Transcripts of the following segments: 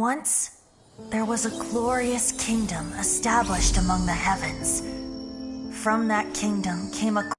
Once, there was a glorious kingdom established among the heavens. From that kingdom came a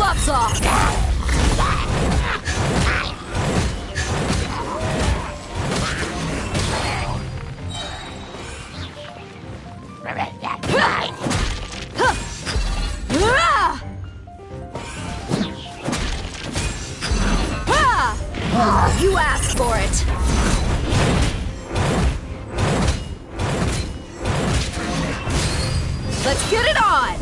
gloves off. You asked for it. Let's get it on.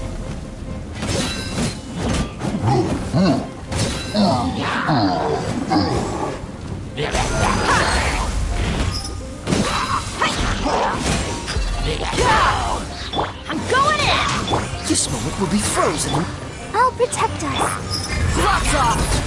I'm going in. This moment will be frozen. I'll protect us. Gloves off.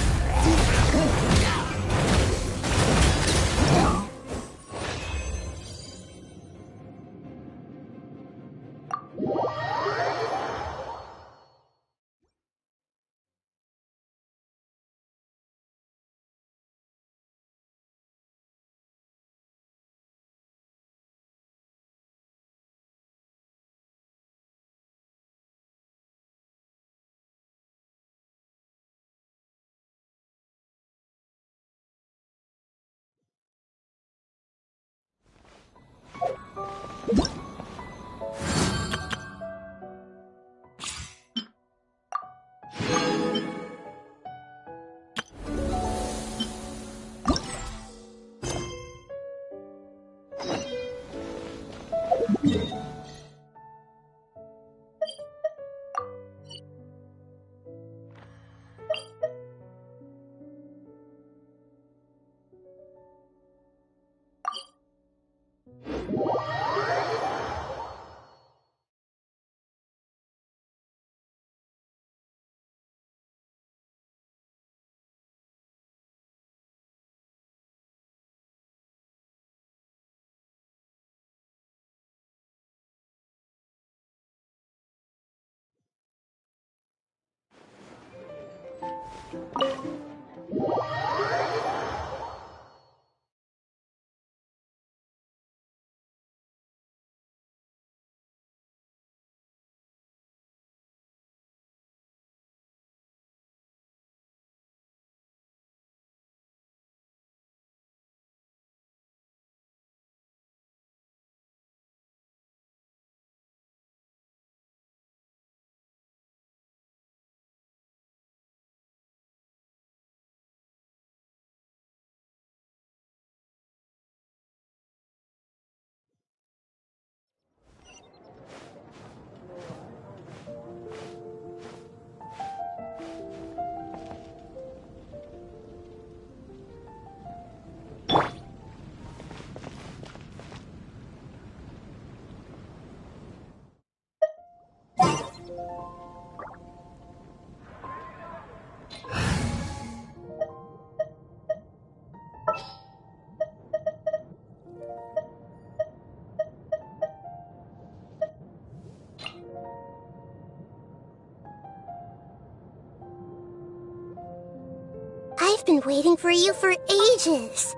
I've been waiting for you for ages.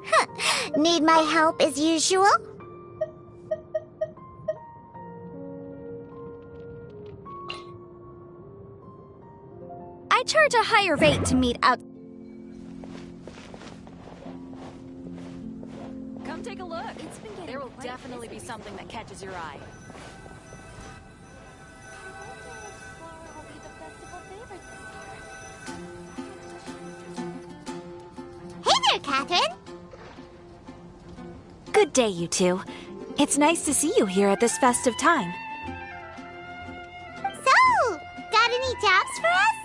Huh. Need my help as usual? I charge a higher rate to meet out. Come take a look. There will definitely be something that catches your eye. Hey there, Catherine. Good day, you two. It's nice to see you here at this festive time. So, got any jobs for us?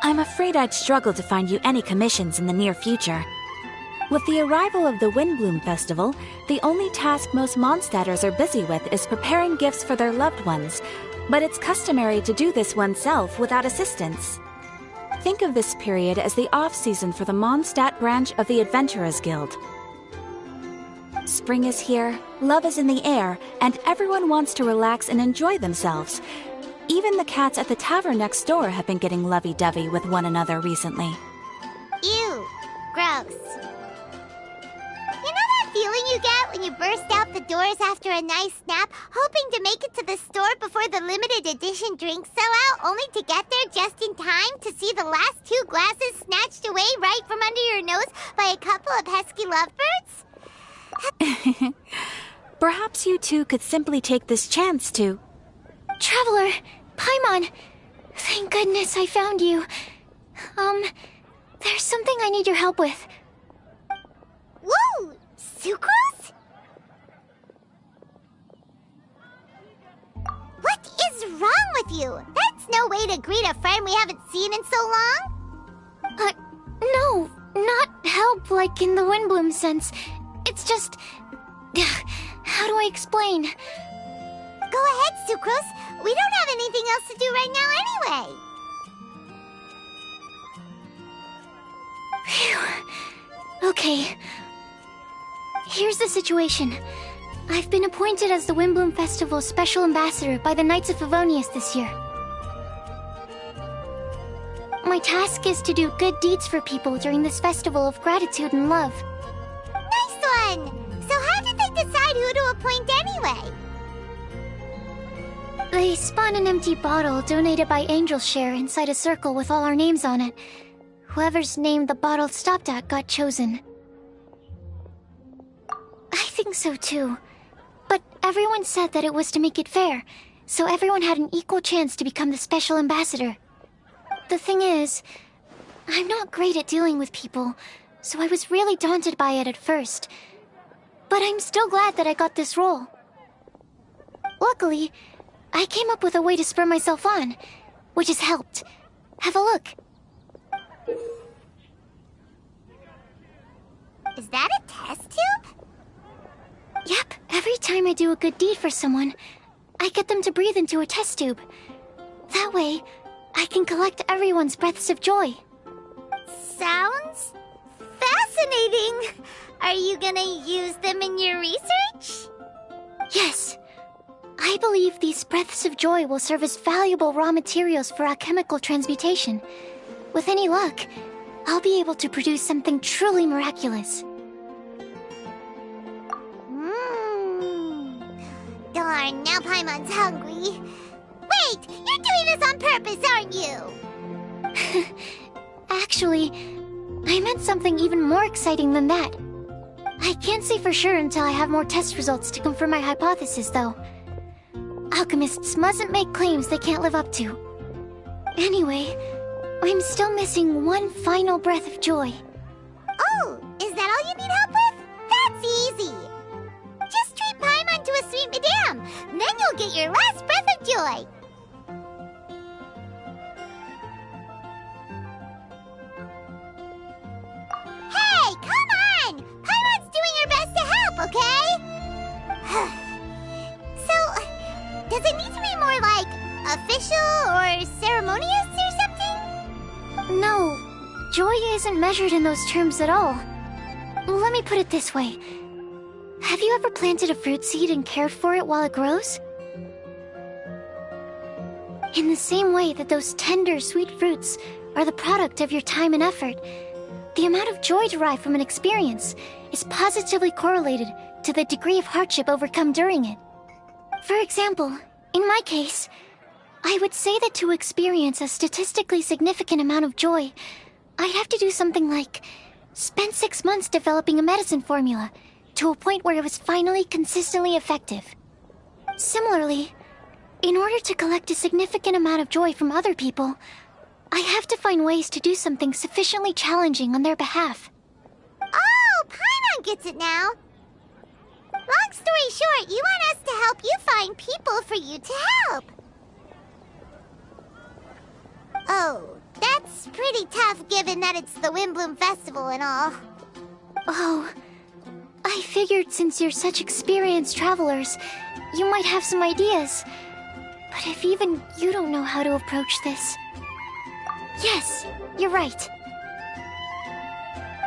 I'm afraid I'd struggle to find you any commissions in the near future. With the arrival of the Windbloom Festival, the only task most Mondstadters are busy with is preparing gifts for their loved ones, but it's customary to do this oneself without assistance. Think of this period as the off-season for the Mondstadt branch of the Adventurers Guild. Spring is here, love is in the air, and everyone wants to relax and enjoy themselves. Even the cats at the tavern next door have been getting lovey-dovey with one another recently. Ew. Gross. You know that feeling you get when you burst out the doors after a nice nap, hoping to make it to the store before the limited edition drinks sell out, only to get there just in time to see the last 2 glasses snatched away right from under your nose by a couple of pesky lovebirds? Perhaps you two could simply take this chance to... Traveler, Paimon, thank goodness I found you. There's something I need your help with. Whoa! Sucrose? What is wrong with you? That's no way to greet a friend we haven't seen in so long. No, not help like in the Windbloom sense. It's just... How do I explain? Go ahead, Sucrose. We don't have anything else to do right now anyway. Phew. Okay. Here's the situation. I've been appointed as the Windbloom Festival's special ambassador by the Knights of Favonius this year. My task is to do good deeds for people during this festival of gratitude and love. Nice one! So how did they decide who to appoint anyway? They spun an empty bottle donated by Angel's Share inside a circle with all our names on it. Whoever's name the bottle stopped at got chosen. I think so too. But everyone said that it was to make it fair, so everyone had an equal chance to become the special ambassador. The thing is, I'm not great at dealing with people, so I was really daunted by it at first. But I'm still glad that I got this role. Luckily, I came up with a way to spur myself on, which has helped. Have a look. Is that a test tube? Yep, every time I do a good deed for someone, I get them to breathe into a test tube. That way, I can collect everyone's breaths of joy. Sounds fascinating. Are you gonna use them in your research? Yes. I believe these breaths of joy will serve as valuable raw materials for alchemical transmutation. With any luck, I'll be able to produce something truly miraculous. Darn, now Paimon's hungry. Wait, you're doing this on purpose, aren't you? Actually, I meant something even more exciting than that. I can't say for sure until I have more test results to confirm my hypothesis, though. Alchemists mustn't make claims they can't live up to. Anyway, I'm still missing one final breath of joy. Oh, is that all you need help with? That's easy. Just treat Paimon to a sweet madame, then you'll get your last breath of joy. Hey, come on! Paimon's doing her best to help, okay? So, does it need to be more like official or ceremonious or something? No, joy isn't measured in those terms at all. Let me put it this way. Have you ever planted a fruit seed and cared for it while it grows? In the same way that those tender, sweet fruits are the product of your time and effort, the amount of joy derived from an experience is positively correlated to the degree of hardship overcome during it. For example, in my case, I would say that to experience a statistically significant amount of joy, I'd have to do something like spend 6 months developing a medicine formula to a point where it was finally consistently effective. Similarly, in order to collect a significant amount of joy from other people, I have to find ways to do something sufficiently challenging on their behalf. Oh, Paimon gets it now. Long story short, you want us to help you find people for you to help. Oh, that's pretty tough given that it's the Windbloom Festival and all. Oh, I figured since you're such experienced travelers, you might have some ideas. But if even you don't know how to approach this... Yes, you're right.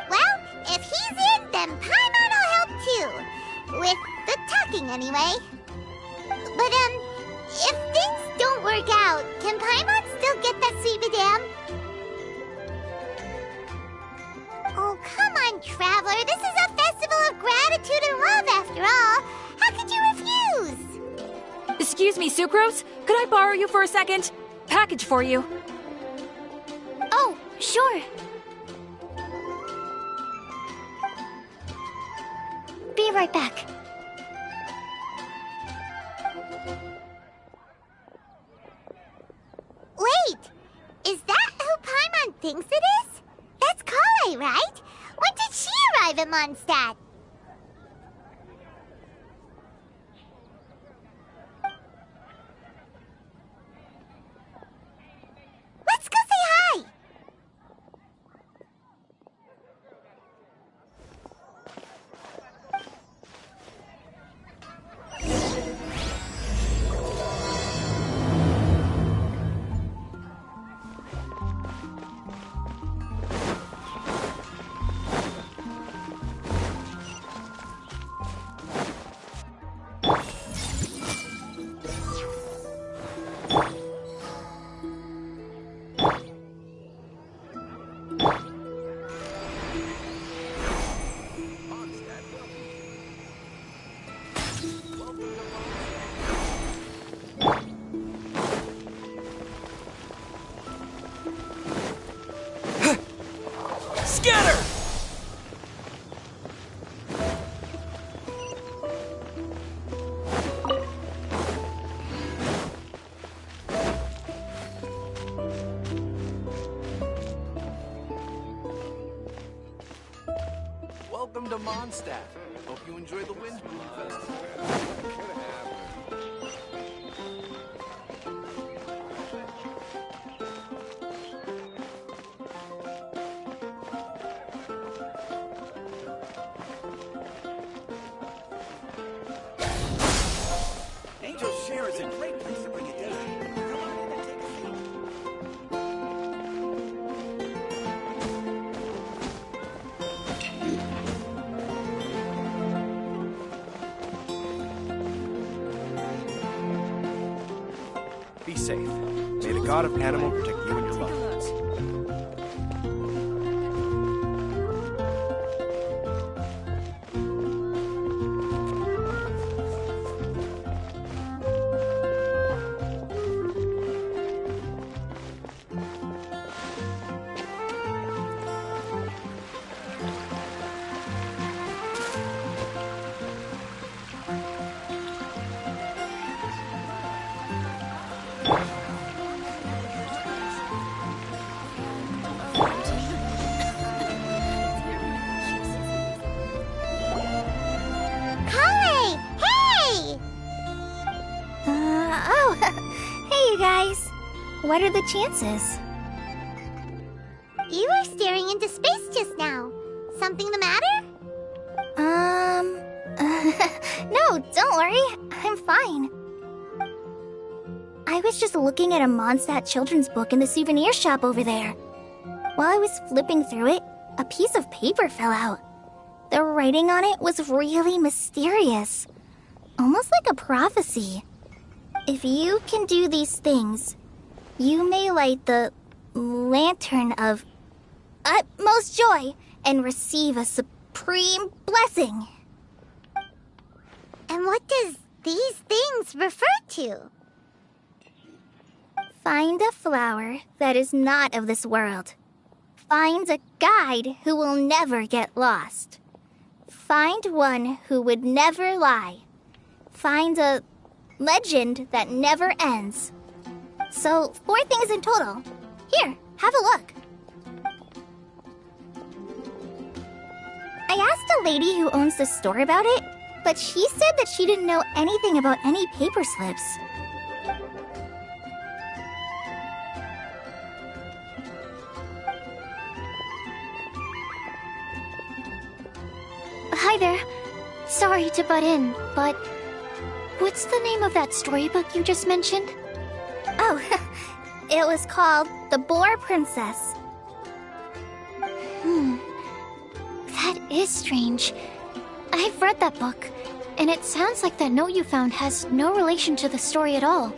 Well, if he's in, then Paimon will help too. With the talking, anyway. But, if things don't work out, can Paimon still get that sweet madame? Oh, come on, Traveler. This is a festival of gratitude and love, after all. How could you refuse? Excuse me, Sucrose? Could I borrow you for a second? Package for you. Oh, sure. Be right back. Wait! Is that who Paimon thinks it is? That's Kale, right? When did she arrive at Mondstadt? Let's go say hi! Scatter! to Mondstadt. Hope you enjoy the Wind Festival. Angel's Share is a great place to bring a date. Come on in and take a seat. Be safe. May the god of animal protect you and your loved ones. Kale! Hey! Hey, you guys. What are the chances? You were staring into space just now. Something the matter? No, don't worry. I'm fine. I was just looking at a Mondstadt children's book in the souvenir shop over there. While I was flipping through it, a piece of paper fell out. The writing on it was really mysterious. Almost like a prophecy. If you can do these things, you may light the lantern of utmost joy and receive a supreme blessing. And what does these things refer to? Find a flower that is not of this world. Find a guide who will never get lost. Find one who would never lie. Find a legend that never ends. So, 4 things in total. Here, have a look. I asked a lady who owns the store about it, but she said that she didn't know anything about any paper slips. Hi there. Sorry to butt in, but what's the name of that storybook you just mentioned? Oh, it was called The Boar Princess. That is strange. I've read that book, and it sounds like that note you found has no relation to the story at all.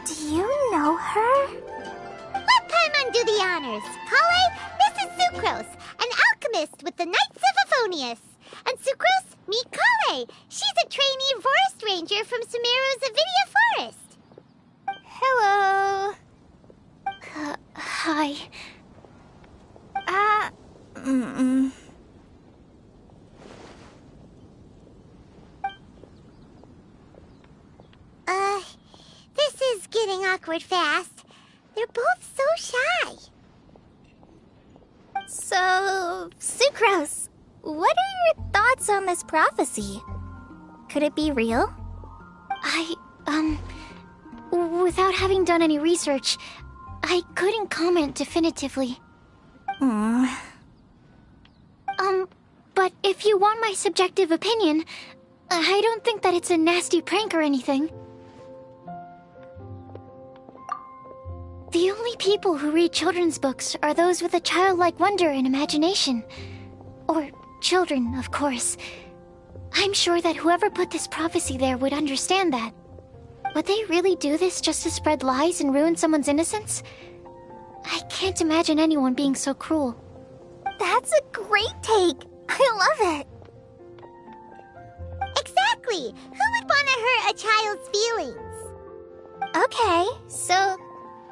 Do you know her? Let Paimon do the honors. Kale, this is Sucrose, an alchemist with the Knights of Favonius. And Sucrose, meet Kale. She's a trainee forest ranger from Sumeru's Avidia Forest. Hello. Hi. This is getting awkward fast. They're both so shy. So, Sucrose, what are your thoughts on this prophecy? Could it be real? Without having done any research, I couldn't comment definitively. But if you want my subjective opinion, I don't think that it's a nasty prank or anything. The only people who read children's books are those with a childlike wonder and imagination. Or children, of course. I'm sure that whoever put this prophecy there would understand that. Would they really do this just to spread lies and ruin someone's innocence? I can't imagine anyone being so cruel. That's a great take! I love it! Exactly! Who would want to hurt a child's feelings? Okay, so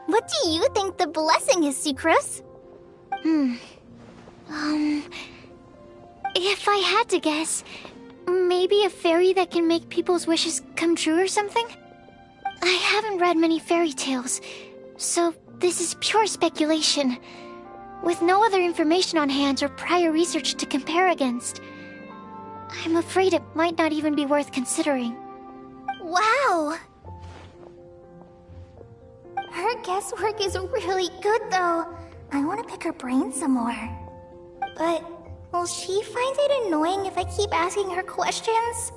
what do you think the blessing is, Sucrose? If I had to guess, maybe a fairy that can make people's wishes come true or something? I haven't read many fairy tales, so this is pure speculation. With no other information on hand or prior research to compare against, I'm afraid it might not even be worth considering. Wow! Her guesswork is really good, though. I want to pick her brain some more. But will she find it annoying if I keep asking her questions?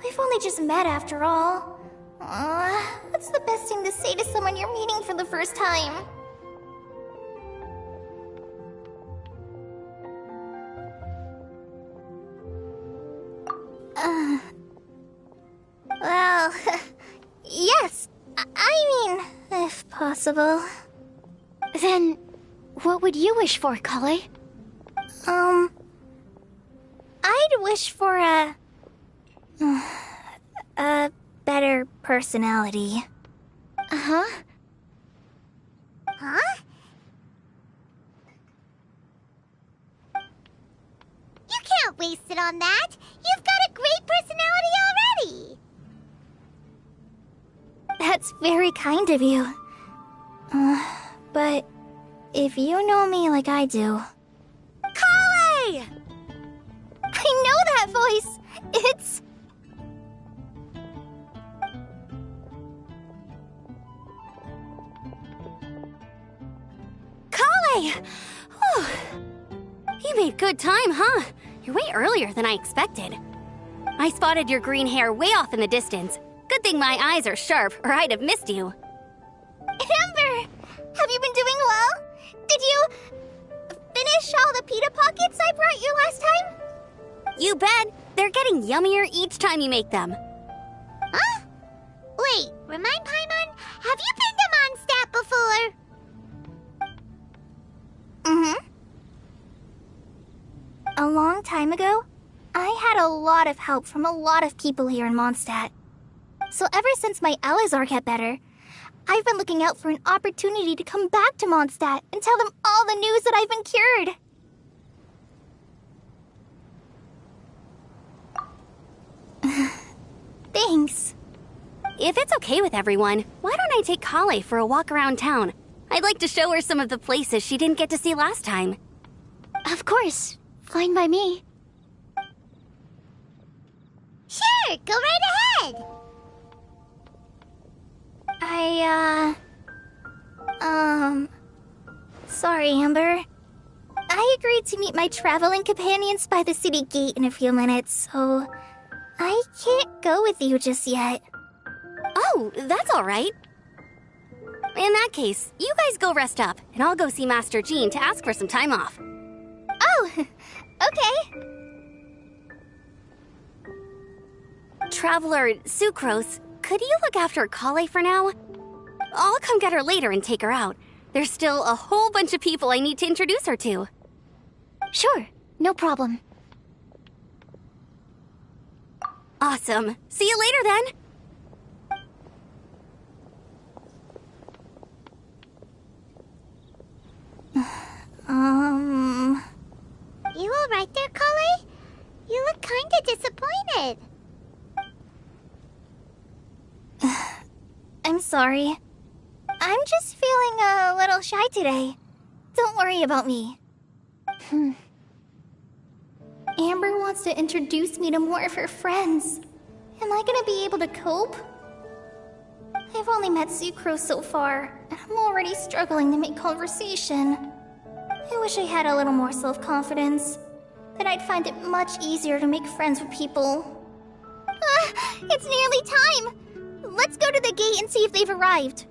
We've only just met after all. What's the best thing to say to someone you're meeting for the first time? Well, yes. I mean, if possible. Then, what would you wish for, Kale? I'd wish for a better personality. Uh-huh. Huh? You can't waste it on that. You've got a great personality already. That's very kind of you. But if you know me like I do... Kale! I know that voice! It's... Kale! Whew. You made good time, huh? You're way earlier than I expected. I spotted your green hair way off in the distance. Good thing my eyes are sharp, or I'd have missed you. Amber! Have you been doing well? Did you... finish all the pita pockets I brought you last time? You bet! They're getting yummier each time you make them. Huh? Wait, remind Paimon, have you been to Mondstadt before? Mm-hmm. A long time ago, I had a lot of help from a lot of people here in Mondstadt. So ever since my Elazar got better, I've been looking out for an opportunity to come back to Mondstadt and tell them all the news that I've been cured. Thanks. If it's okay with everyone, why don't I take Kale for a walk around town? I'd like to show her some of the places she didn't get to see last time. Of course. Fine by me. Sure, go right ahead. Sorry, Amber. I agreed to meet my traveling companions by the city gate in a few minutes, so I can't go with you just yet. Oh, that's all right. In that case, you guys go rest up, and I'll go see Master Jean to ask for some time off. Oh, okay. Traveler Sucrose, could you look after Kale for now? I'll come get her later and take her out. There's still a whole bunch of people I need to introduce her to. Sure, no problem. Awesome. See you later then. You all right there, Kale? You look kinda disappointed. I'm sorry. I'm just feeling a little shy today. Don't worry about me. Amber wants to introduce me to more of her friends. Am I gonna be able to cope? I've only met Sucrose so far, and I'm already struggling to make conversation. I wish I had a little more self-confidence. Then I'd find it much easier to make friends with people. It's nearly time! Let's go to the gate and see if they've arrived.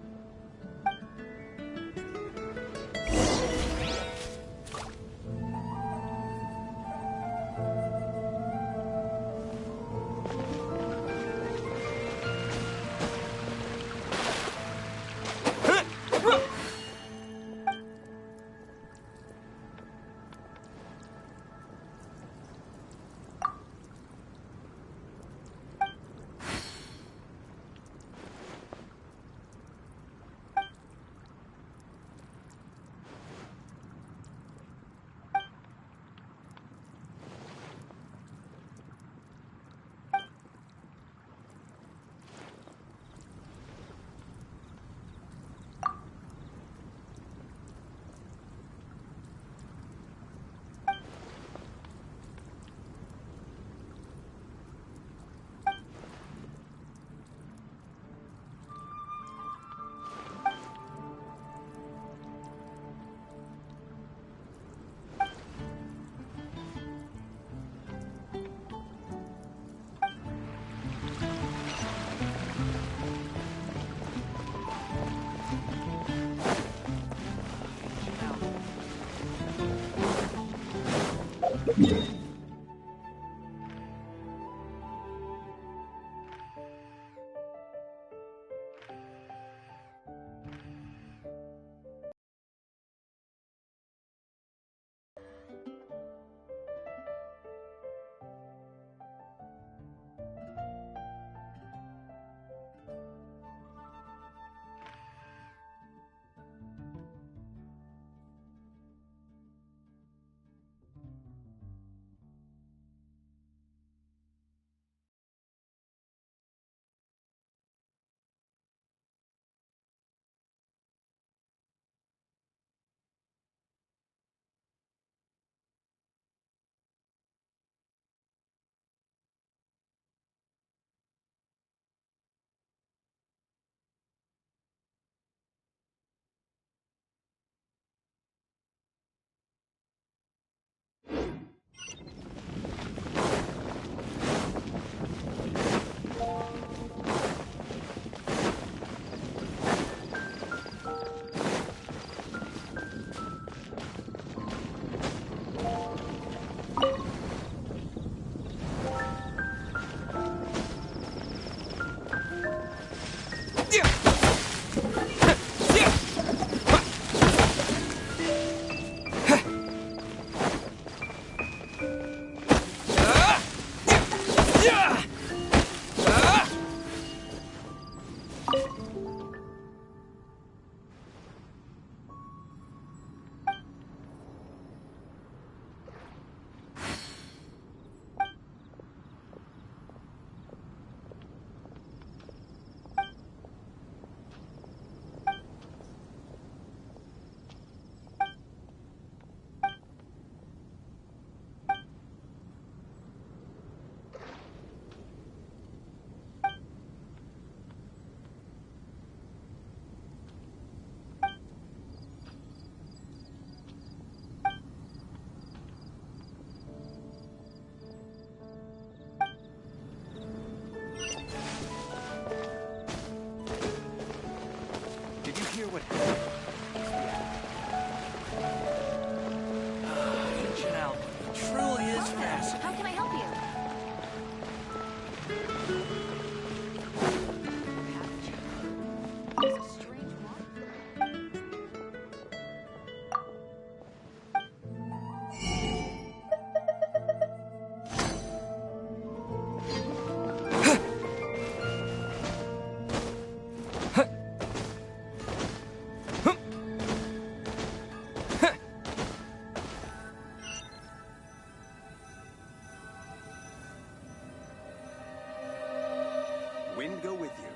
Wind go with you.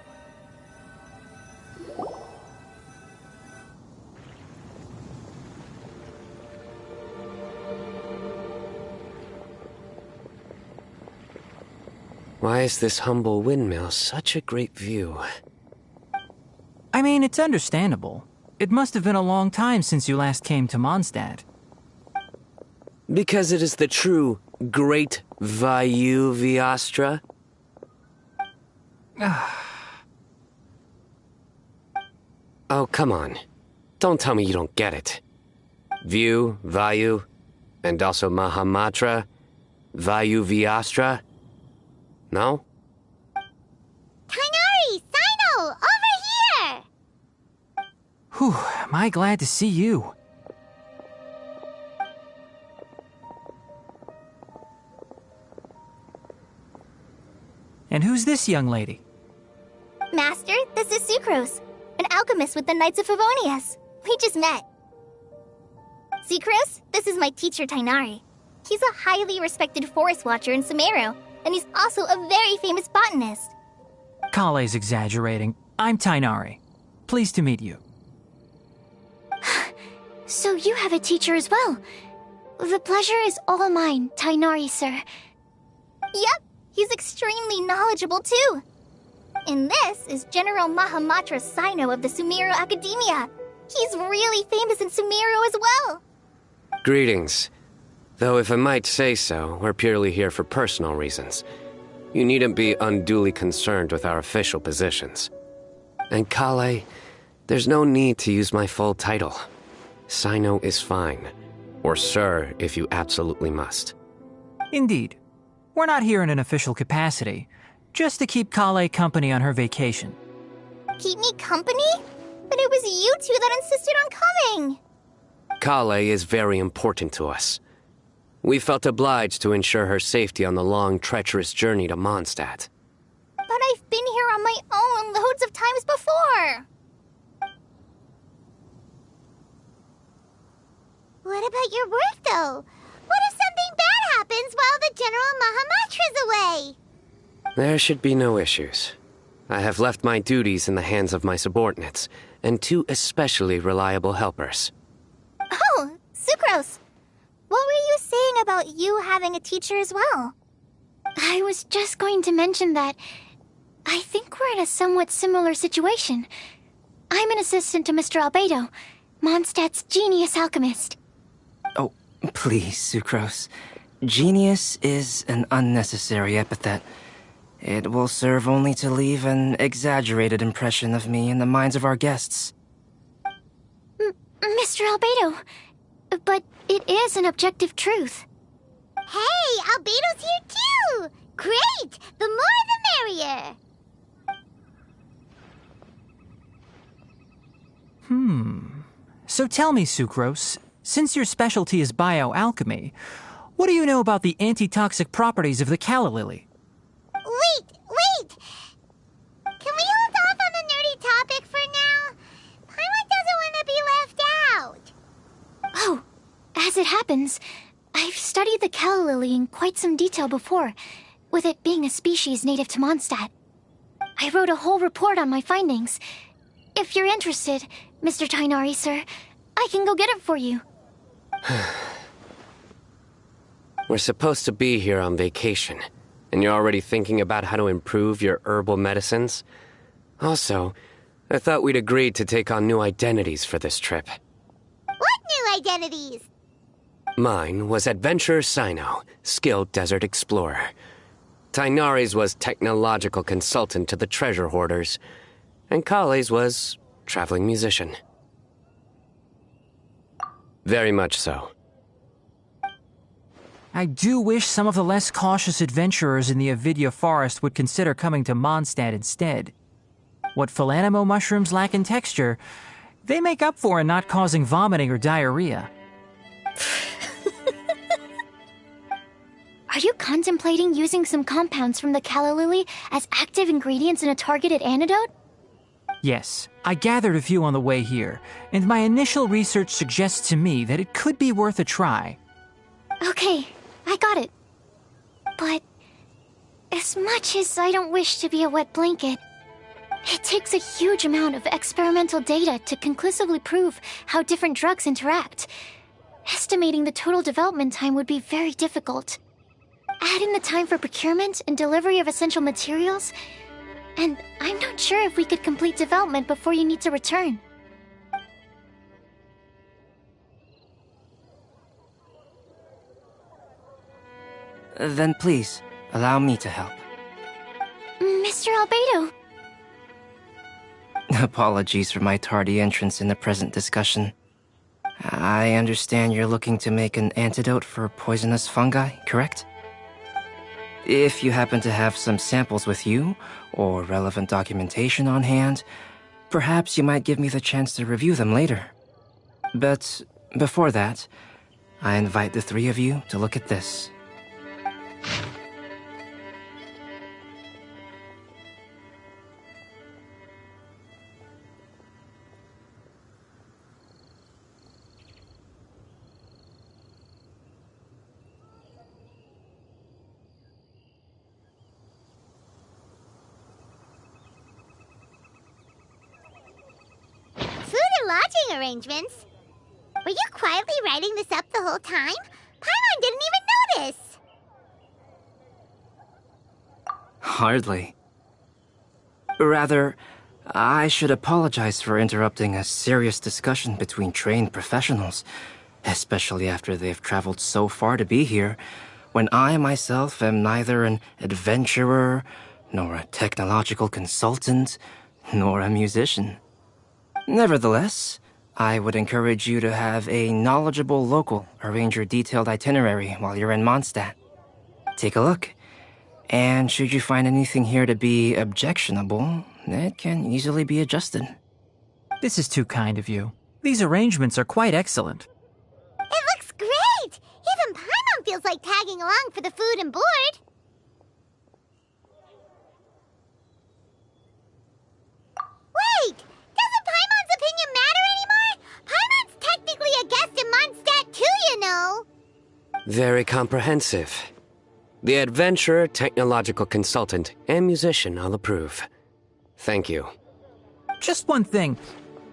Why is this humble windmill such a great view? I mean, it's understandable. It must have been a long time since you last came to Mondstadt. Because it is the true Great Vayu Viastra? Oh, come on. Don't tell me you don't get it. View, Vayu, and also Mahamatra, Vayu Viastra? No? Kainari! Sino! Over here! Whew, am I glad to see you. And who's this young lady? Master, this is Sucrose, an alchemist with the Knights of Favonius. We just met. Sucrose, this is my teacher Tainari. He's a highly respected forest watcher in Sumeru, and he's also a very famous botanist. Kale's exaggerating. I'm Tainari. Pleased to meet you. So you have a teacher as well. The pleasure is all mine, Tainari, sir. Yep, he's extremely knowledgeable too. And this is General Mahamatra Sino of the Sumeru Academia. He's really famous in Sumeru as well. Greetings. Though if I might say so, we're purely here for personal reasons. You needn't be unduly concerned with our official positions. And Kale, there's no need to use my full title. Sino is fine. Or sir, if you absolutely must. Indeed. We're not here in an official capacity, just to keep Kale company on her vacation. Keep me company? But it was you two that insisted on coming. Kale is very important to us. We felt obliged to ensure her safety on the long, treacherous journey to Mondstadt. But I've been here on my own loads of times before. What about your work, though? What if something bad happens while the General Mahamatra's away? There should be no issues. I have left my duties in the hands of my subordinates, and 2 especially reliable helpers. Oh, Sucrose. What were you saying about you having a teacher as well? I was just going to mention that I think we're in a somewhat similar situation. I'm an assistant to Mr. Albedo, Mondstadt's genius alchemist. Oh, please, Sucrose. Genius is an unnecessary epithet. It will serve only to leave an exaggerated impression of me in the minds of our guests. Mr. Albedo, but it is an objective truth. Hey, Albedo's here too! Great! The more the merrier! So tell me, Sucrose, since your specialty is bioalchemy, what do you know about the antitoxic properties of the calla lily? Wait! Can we hold off on the nerdy topic for now? Paimon doesn't want to be left out. Oh, as it happens, I've studied the calla lily in quite some detail before, with it being a species native to Mondstadt. I wrote a whole report on my findings. If you're interested, Mr. Tainari, sir, I can go get it for you. We're supposed to be here on vacation, and you're already thinking about how to improve your herbal medicines? Also, I thought we'd agreed to take on new identities for this trip. What new identities? Mine was Adventurer Sino, skilled desert explorer. Tainari's was technological consultant to the treasure hoarders, and Kale's was traveling musician. Very much so. I do wish some of the less cautious adventurers in the Avidya forest would consider coming to Mondstadt instead. What Philanimo mushrooms lack in texture, they make up for in not causing vomiting or diarrhea. Are you contemplating using some compounds from the calla lily as active ingredients in a targeted antidote? Yes, I gathered a few on the way here, and my initial research suggests to me that it could be worth a try. Okay, I got it. But as much as I don't wish to be a wet blanket, it takes a huge amount of experimental data to conclusively prove how different drugs interact. Estimating the total development time would be very difficult. Add in the time for procurement and delivery of essential materials, and I'm not sure if we could complete development before you need to return. Then please, allow me to help. Mr. Albedo. Apologies for my tardy entrance in the present discussion. I understand you're looking to make an antidote for poisonous fungi, correct? If you happen to have some samples with you, or relevant documentation on hand, perhaps you might give me the chance to review them later. But before that, I invite the 3 of you to look at this. Lodging arrangements? Were you quietly writing this up the whole time? Paimon didn't even notice! Hardly. Rather, I should apologize for interrupting a serious discussion between trained professionals, especially after they've traveled so far to be here, when I myself am neither an adventurer, nor a technological consultant, nor a musician. Nevertheless, I would encourage you to have a knowledgeable local arrange your detailed itinerary while you're in Mondstadt. Take a look. And should you find anything here to be objectionable, it can easily be adjusted. This is too kind of you. These arrangements are quite excellent. It looks great! Even Paimon feels like tagging along for the food and board. Wait! Doesn't Paimon's opinion matter anymore? Paimon's technically a guest in Mondstadt too, you know! Very comprehensive. The adventurer, technological consultant, and musician all approve. Thank you. Just one thing.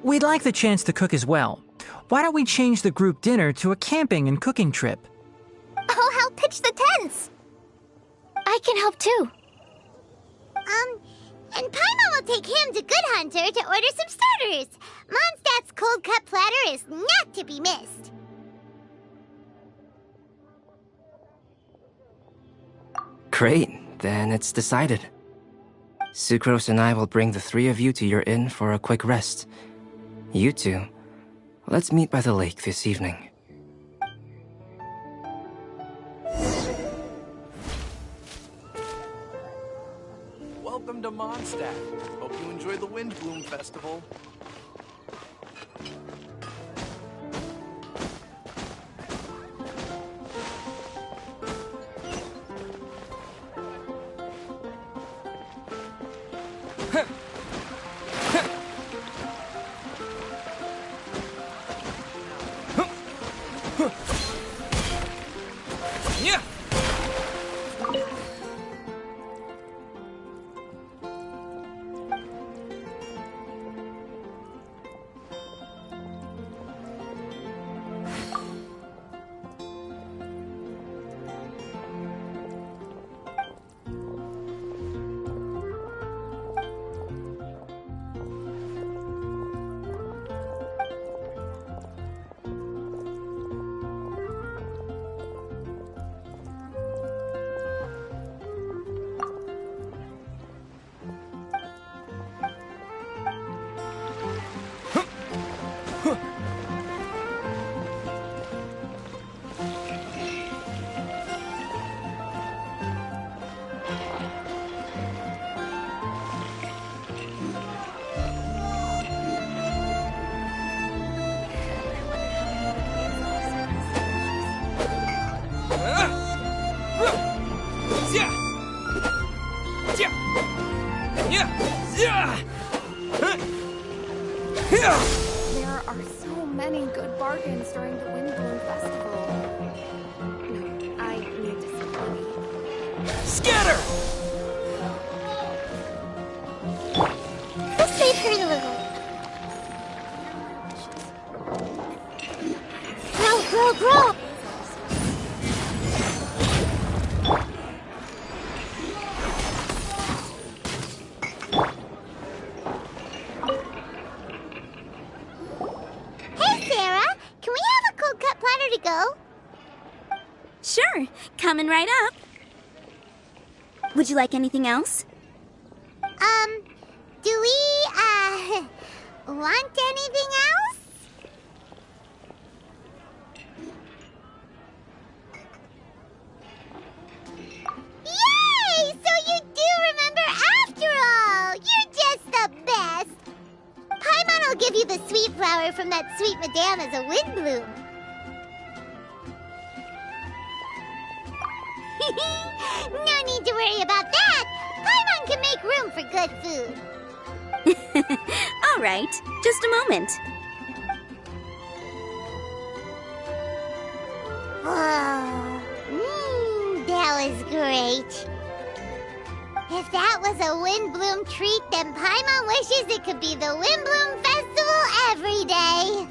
We'd like the chance to cook as well. Why don't we change the group dinner to a camping and cooking trip? I'll help pitch the tents! I can help too. And Paimon will take him to Good Hunter to order some starters. Mondstadt's cold-cut platter is not to be missed. Great, then it's decided. Sucrose and I will bring the three of you to your inn for a quick rest. You two, let's meet by the lake this evening. Welcome to Mondstadt. Hope you enjoy the Windbloom Festival. There are so many good bargains during the Windbloom Festival. No, I need to see Bonnie. Scatter! Let's save her a little. Grow! Sure, coming right up. Would you like anything else? Do we, want anything else? Yay! So you do remember after all! You're just the best! Paimon will give you the sweet flower from that sweet madame as a windbloom. No need to worry about that! Paimon can make room for good food. All right, just a moment. That was great. If that was a Windbloom treat, then Paimon wishes it could be the Windbloom Festival every day.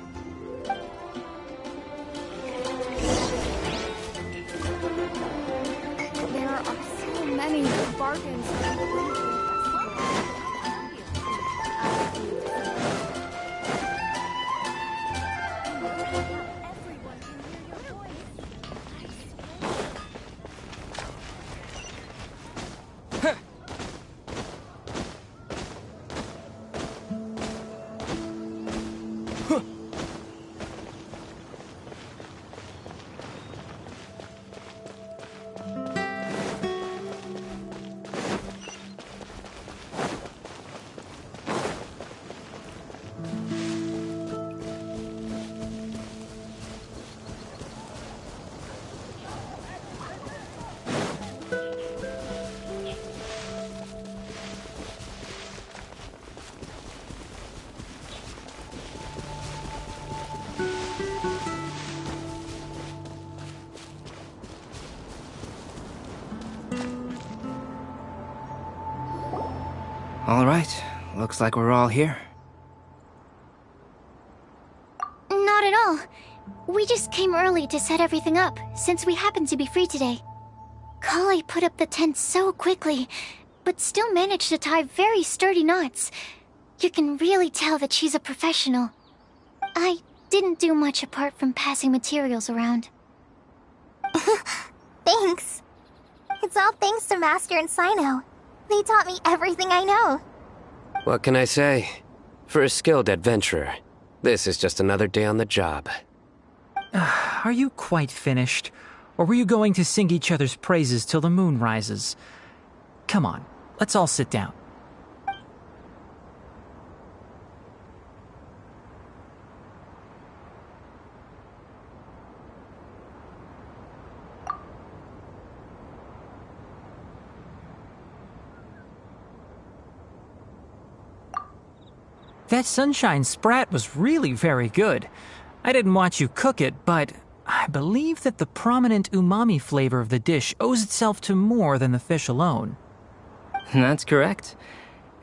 There are so many good bargains during the Windbloom Festival. All right, looks like we're all here. Not at all. We just came early to set everything up, since we happen to be free today. Kale put up the tent so quickly, but still managed to tie very sturdy knots. You can really tell that she's a professional. I didn't do much apart from passing materials around. Thanks. It's all thanks to Master and Sino. They taught me everything I know. What can I say? For a skilled adventurer, this is just another day on the job. Are you quite finished? Or were you going to sing each other's praises till the moon rises? Come on, let's all sit down. That sunshine sprat was really very good. I didn't watch you cook it, but I believe that the prominent umami flavor of the dish owes itself to more than the fish alone. That's correct.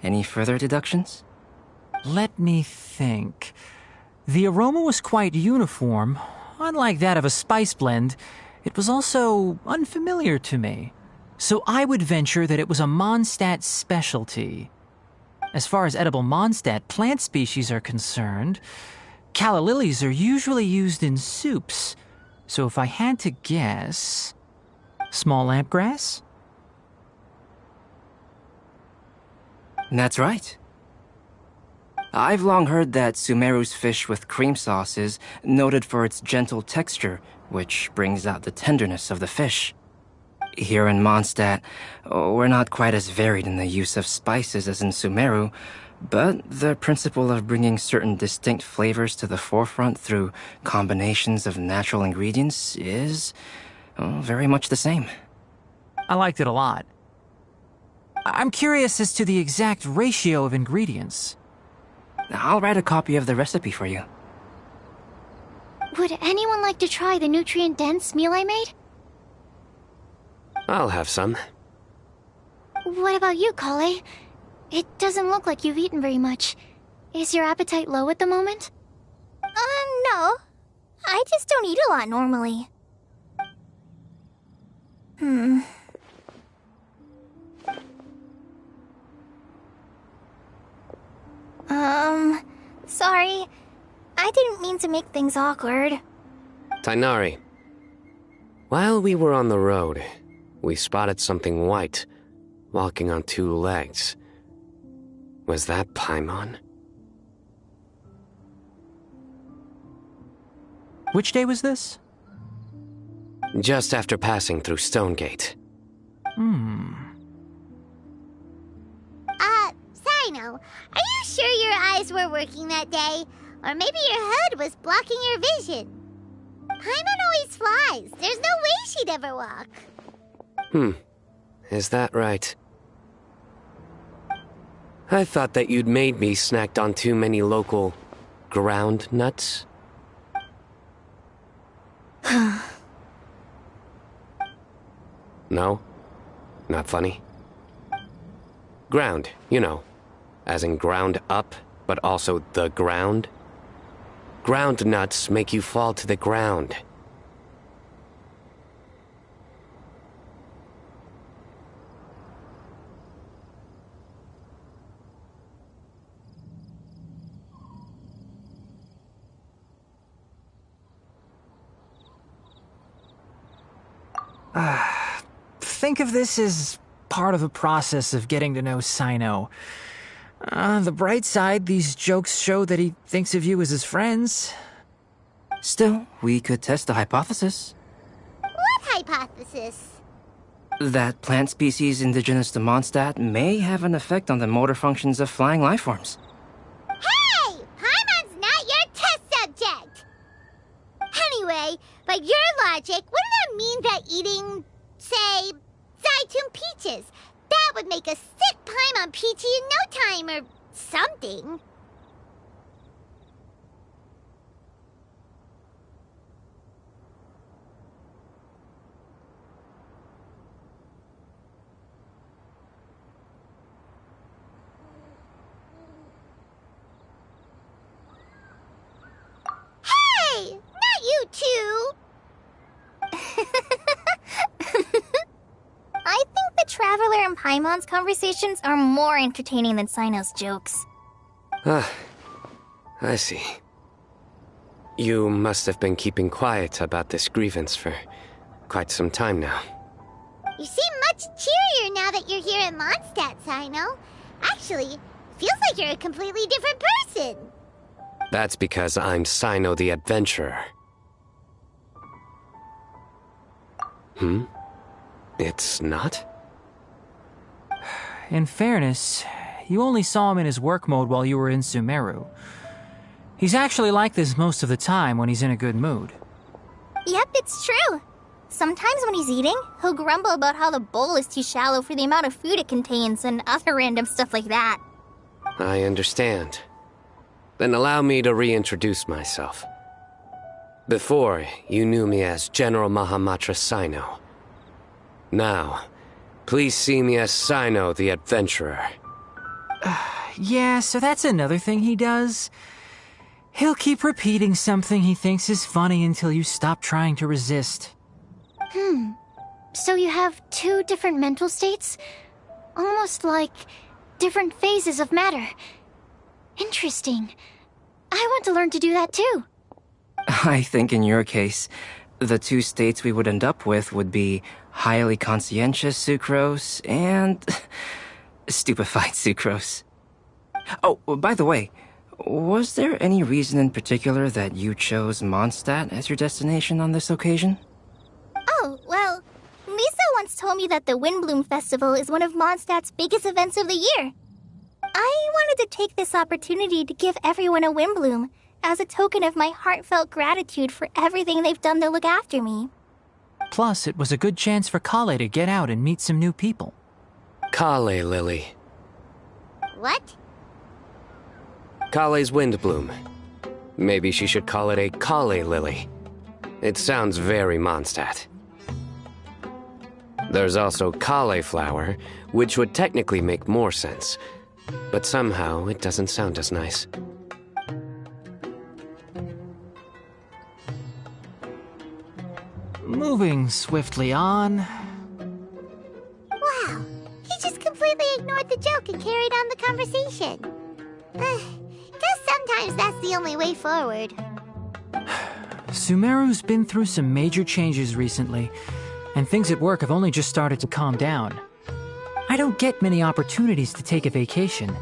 Any further deductions? Let me think. The aroma was quite uniform. Unlike that of a spice blend, it was also unfamiliar to me. So I would venture that it was a Mondstadt specialty. As far as edible Mondstadt plant species are concerned, calla lilies are usually used in soups. So if I had to guess... small lampgrass? That's right. I've long heard that Sumeru's fish with cream sauce is noted for its gentle texture, which brings out the tenderness of the fish. Here in Mondstadt, we're not quite as varied in the use of spices as in Sumeru, but the principle of bringing certain distinct flavors to the forefront through combinations of natural ingredients is very much the same. I liked it a lot. I'm curious as to the exact ratio of ingredients. I'll write a copy of the recipe for you. Would anyone like to try the nutrient-dense meal I made? I'll have some. What about you, Kale? It doesn't look like you've eaten very much. Is your appetite low at the moment? No. I just don't eat a lot normally. Sorry. I didn't mean to make things awkward. Tainari. While we were on the road, we spotted something white, walking on two legs. Was that Paimon? Which day was this? Just after passing through Stonegate. Sino, are you sure your eyes were working that day? Or maybe your hood was blocking your vision? Paimon always flies. There's no way she'd ever walk. Is that right? I thought that you'd made me snacked on too many local ground nuts. No? Not funny? Ground, you know. As in ground up, but also the ground. Ground nuts make you fall to the ground. Think of this as part of the process of getting to know Sino. On the bright side, these jokes show that he thinks of you as his friends. Still, we could test the hypothesis. What hypothesis? That plant species indigenous to Mondstadt may have an effect on the motor functions of flying lifeforms. Hey! Paimon's not your test subject! Anyway, by your logic, wouldn't that mean that eating, say, Zaitun peaches, that would make a sick Paimon peachy in no time or something? Paimon's conversations are more entertaining than Sino's jokes. Ah, I see. You must have been keeping quiet about this grievance for quite some time now. You seem much cheerier now that you're here at Mondstadt, Sino. Actually, feels like you're a completely different person. That's because I'm Sino the Adventurer. It's not? In fairness, you only saw him in his work mode while you were in Sumeru. He's actually like this most of the time when he's in a good mood. Yep, it's true. Sometimes when he's eating, he'll grumble about how the bowl is too shallow for the amount of food it contains and other random stuff like that. I understand. Then allow me to reintroduce myself. Before, you knew me as General Mahamatra Sino. Now, please see me as Sino the Adventurer. Yeah, so that's another thing he does. He'll keep repeating something he thinks is funny until you stop trying to resist. So you have two different mental states? Almost like different phases of matter. Interesting. I want to learn to do that too. I think in your case, the two states we would end up with would be highly conscientious sucrose and stupefied sucrose. Oh, by the way, was there any reason in particular that you chose Mondstadt as your destination on this occasion? Oh, well, Lisa once told me that the Windbloom Festival is one of Mondstadt's biggest events of the year. I wanted to take this opportunity to give everyone a Windbloom as a token of my heartfelt gratitude for everything they've done to look after me. Plus, it was a good chance for Kale to get out and meet some new people. Kale Lily. What? Kale's Windbloom. Maybe she should call it a Kale Lily. It sounds very Mondstadt. There's also cauliflower, which would technically make more sense, but somehow it doesn't sound as nice. Moving swiftly on. Wow, he just completely ignored the joke and carried on the conversation. Guess sometimes that's the only way forward. Sumeru's been through some major changes recently, and things at work have only just started to calm down. I don't get many opportunities to take a vacation,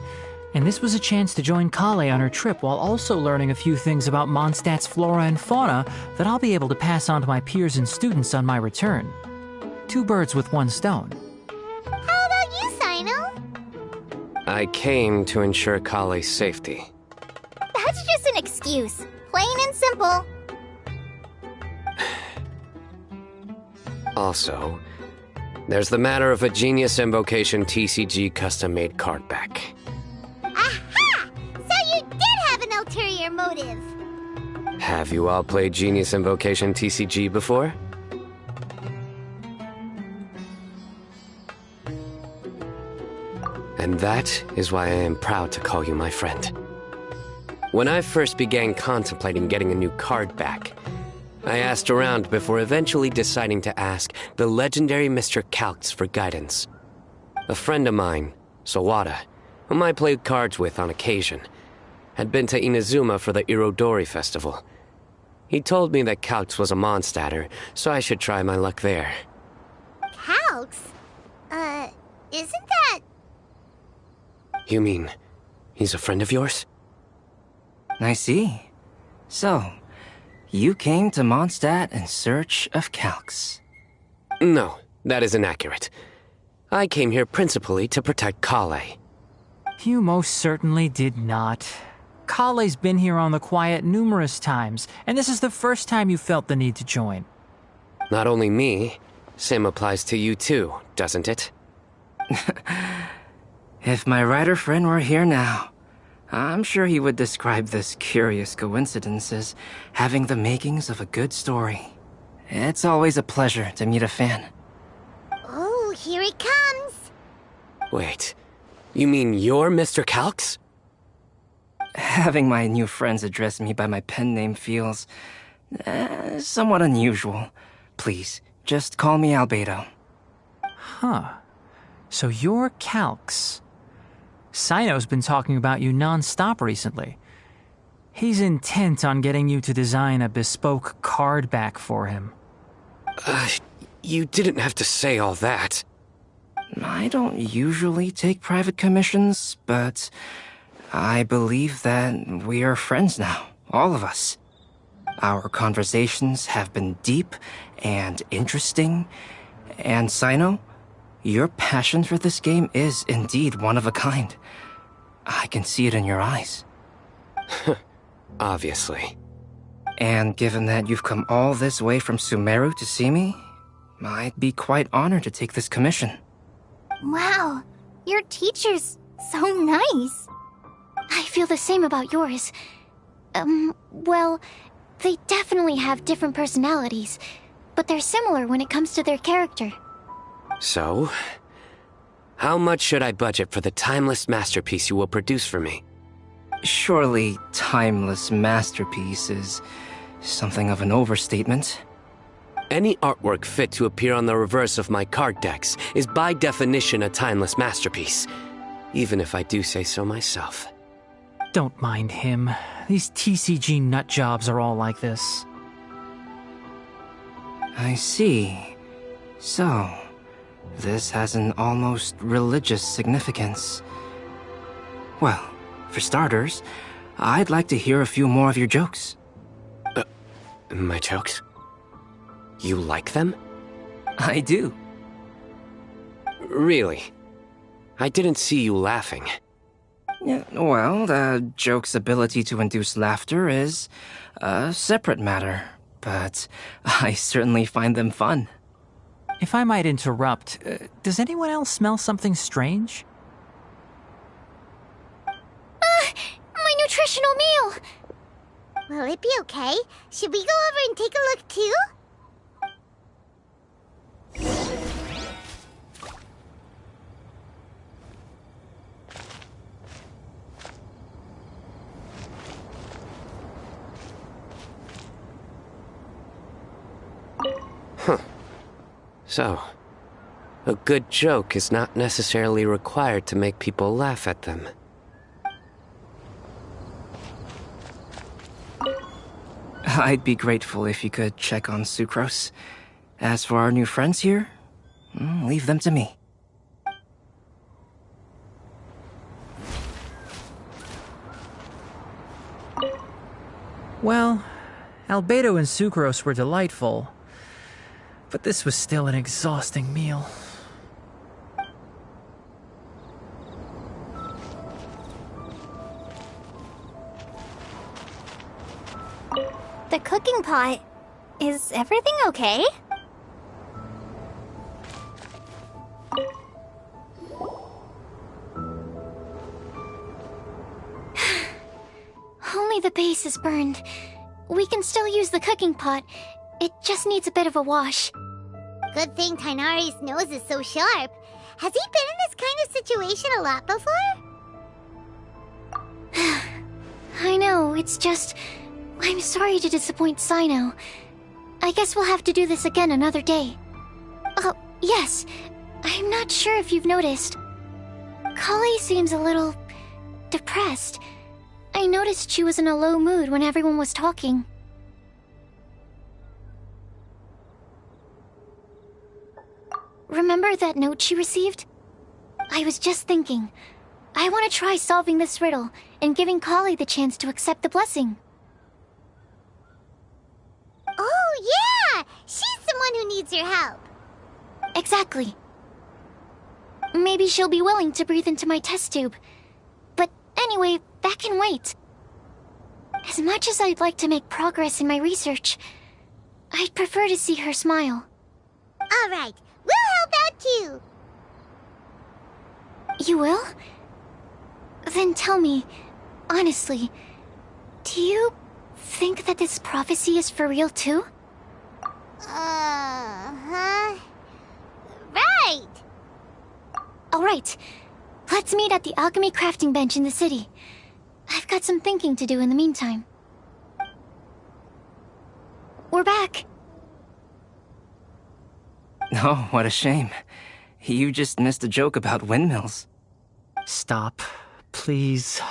and this was a chance to join Kale on her trip while also learning a few things about Mondstadt's flora and fauna that I'll be able to pass on to my peers and students on my return. Two birds with one stone. How about you, Sino? I came to ensure Kale's safety. That's just an excuse. Plain and simple. Also, there's the matter of a Genius Invocation TCG custom-made card back. Aha! So you did have an ulterior motive. Have you all played Genius Invocation TCG before? And that is why I am proud to call you my friend. When I first began contemplating getting a new card back, I asked around before eventually deciding to ask the legendary Mr. Calx for guidance. A friend of mine, Sawada, whom I played cards with on occasion, had been to Inazuma for the Irodori Festival. He told me that Calx was a Mondstadter, so I should try my luck there. Calx? Isn't that... You mean, he's a friend of yours? I see. So, you came to Mondstadt in search of Calx. No, that is inaccurate. I came here principally to protect Kale. You most certainly did not. Kale's been here on the quiet numerous times, and this is the first time you felt the need to join. Not only me, same applies to you too, doesn't it? If my writer friend were here now, I'm sure he would describe this curious coincidence as having the makings of a good story. It's always a pleasure to meet a fan. Oh, here he comes. Wait, you mean you're Mr. Calx? Having my new friends address me by my pen name feels... somewhat unusual. Please, just call me Albedo. Huh. So you're Calx. Sino's been talking about you non-stop recently. He's intent on getting you to design a bespoke card back for him. You didn't have to say all that. I don't usually take private commissions, but I believe that we are friends now, all of us. Our conversations have been deep and interesting, and Sino, your passion for this game is indeed one of a kind. I can see it in your eyes. Obviously. And given that you've come all this way from Sumeru to see me, I'd be quite honored to take this commission. Wow, your teacher's so nice. I feel the same about yours. Well, they definitely have different personalities, but they're similar when it comes to their character. So, how much should I budget for the timeless masterpiece you will produce for me? Surely, timeless masterpiece is something of an overstatement. Any artwork fit to appear on the reverse of my card decks is by definition a timeless masterpiece, even if I do say so myself. Don't mind him. These TCG nutjobs are all like this. I see. So, this has an almost religious significance. Well, for starters, I'd like to hear a few more of your jokes. My jokes? You like them? I do. Really? I didn't see you laughing. Yeah, well, the joke's ability to induce laughter is a separate matter, but I certainly find them fun. If I might interrupt, does anyone else smell something strange? My nutritional meal! Will it be okay? Should we go over and take a look too? So, a good joke is not necessarily required to make people laugh at them. I'd be grateful if you could check on Sucrose. As for our new friends here, leave them to me. Well, Albedo and Sucrose were delightful, but this was still an exhausting meal. The cooking pot. Is everything okay? Only the base is burned. We can still use the cooking pot. It just needs a bit of a wash. Good thing Tainari's nose is so sharp. Has he been in this kind of situation a lot before? I know, it's just... I'm sorry to disappoint Sino. I guess we'll have to do this again another day. Oh, yes. I'm not sure if you've noticed. Kali seems a little... depressed. I noticed she was in a low mood when everyone was talking. Remember that note she received? I was just thinking. I want to try solving this riddle and giving Kali the chance to accept the blessing. Oh, yeah! She's someone who needs your help. Exactly. Maybe she'll be willing to breathe into my test tube. But anyway, that can wait. As much as I'd like to make progress in my research, I'd prefer to see her smile. All right, we'll help out too. You will? Then tell me, honestly, do you think that this prophecy is for real too? Right. All right. Let's meet at the alchemy crafting bench in the city. I've got some thinking to do in the meantime. We're back. Oh, what a shame. You just missed a joke about windmills. Stop, please.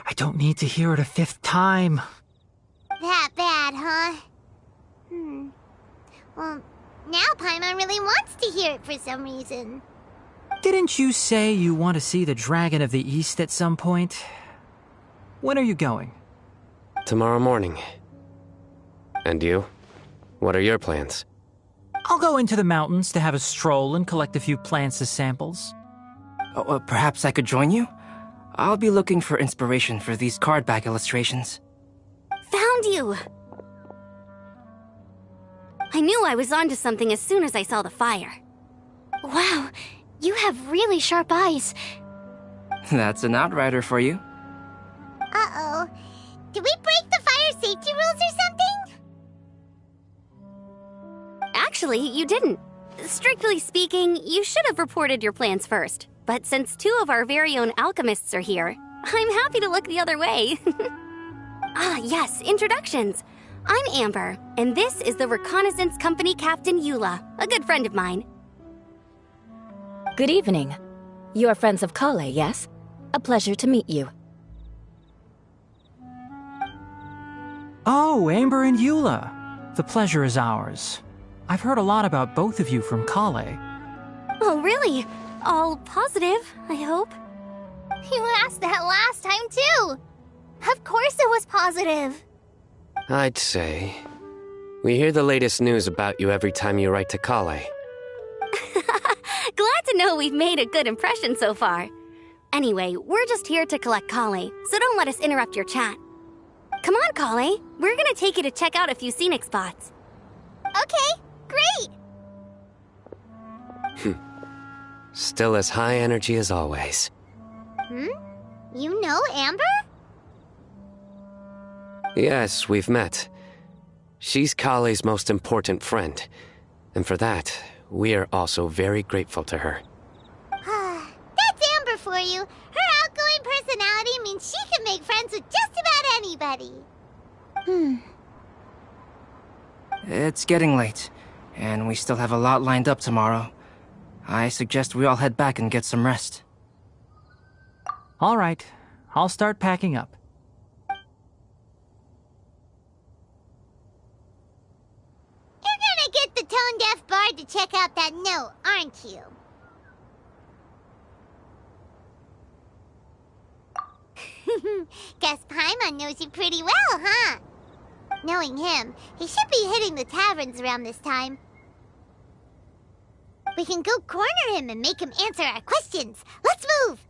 I don't need to hear it a fifth time. That bad, huh? Well, now Paimon really wants to hear it for some reason. Didn't you say you want to see the Dragon of the East at some point? When are you going? Tomorrow morning. And you? What are your plans? I'll go into the mountains to have a stroll and collect a few plants as samples. Oh, perhaps I could join you? I'll be looking for inspiration for these card back illustrations. Found you! I knew I was onto something as soon as I saw the fire. Wow, you have really sharp eyes. That's an outrider for you. Uh-oh. Did we break the fire safety rules or something? Actually, you didn't. Strictly speaking, you should have reported your plans first. But since two of our very own alchemists are here, I'm happy to look the other way. Ah, yes, introductions. I'm Amber, and this is the Reconnaissance Company Captain Eula, a good friend of mine. Good evening. You are friends of Kale, yes? A pleasure to meet you. Oh, Amber and Eula. The pleasure is ours. I've heard a lot about both of you from Kale. Oh, really? All positive, I hope. You asked that last time, too. Of course it was positive. I'd say. We hear the latest news about you every time you write to Kale. Glad to know we've made a good impression so far. Anyway, we're just here to collect Kale, so don't let us interrupt your chat. Come on, Kale. We're gonna take you to check out a few scenic spots. Okay, great. Still as high energy as always. You know Amber? Yes, we've met. She's Kale's most important friend. And for that, we are also very grateful to her. That's Amber for you. Her outgoing personality means she can make friends with just about anybody. It's getting late, and we still have a lot lined up tomorrow. I suggest we all head back and get some rest. All right, I'll start packing up. You're gonna get the tone-deaf bard to check out that note, aren't you? Guess Paimon knows you pretty well, huh? Knowing him, he should be hitting the taverns around this time. We can go corner him and make him answer our questions. Let's move!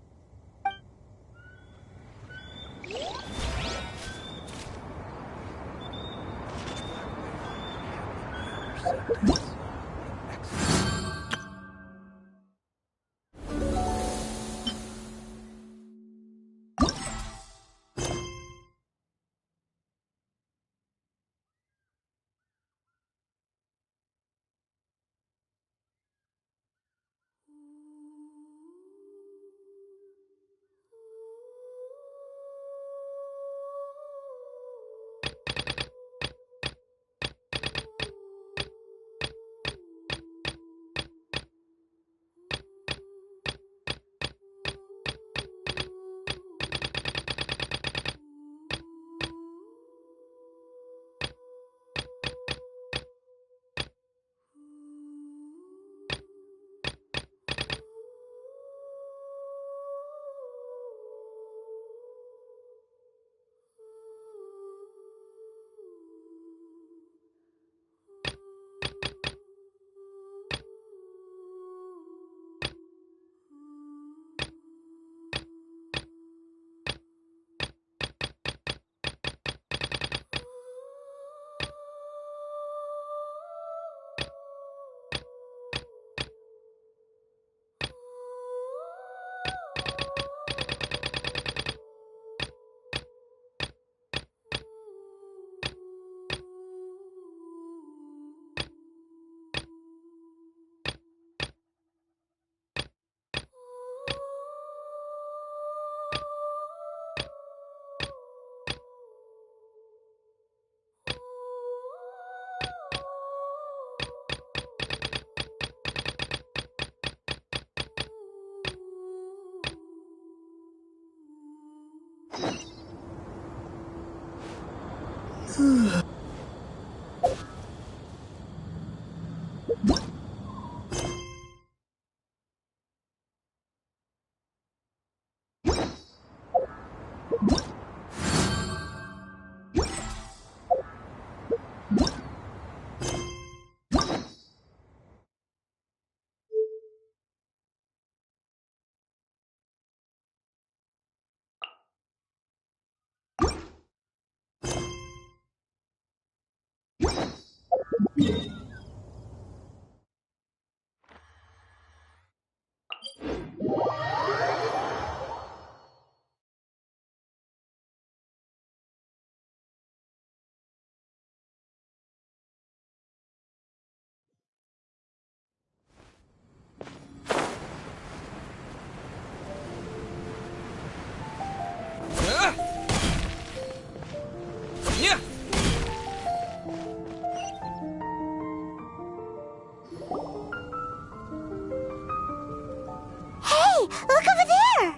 Look over there!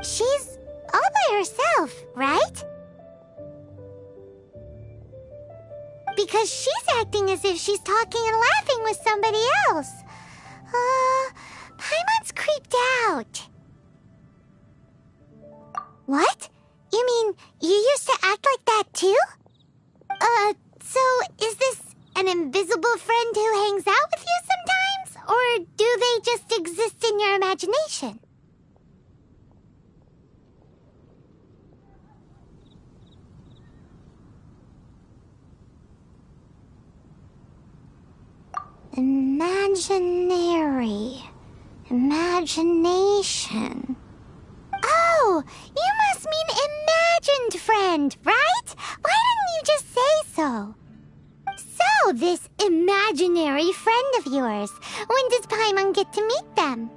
She's all by herself, right? Because she's acting as if she's talking and laughing with somebody else. Paimon's creeped out. What? You mean you used to act like that too? So is this an invisible friend who hangs out with you sometimes? Or do they just exist in your imagination? Imagination. Oh, you must mean imagined friend, right? Why didn't you just say so? So, this imaginary friend of yours, when does Paimon get to meet them?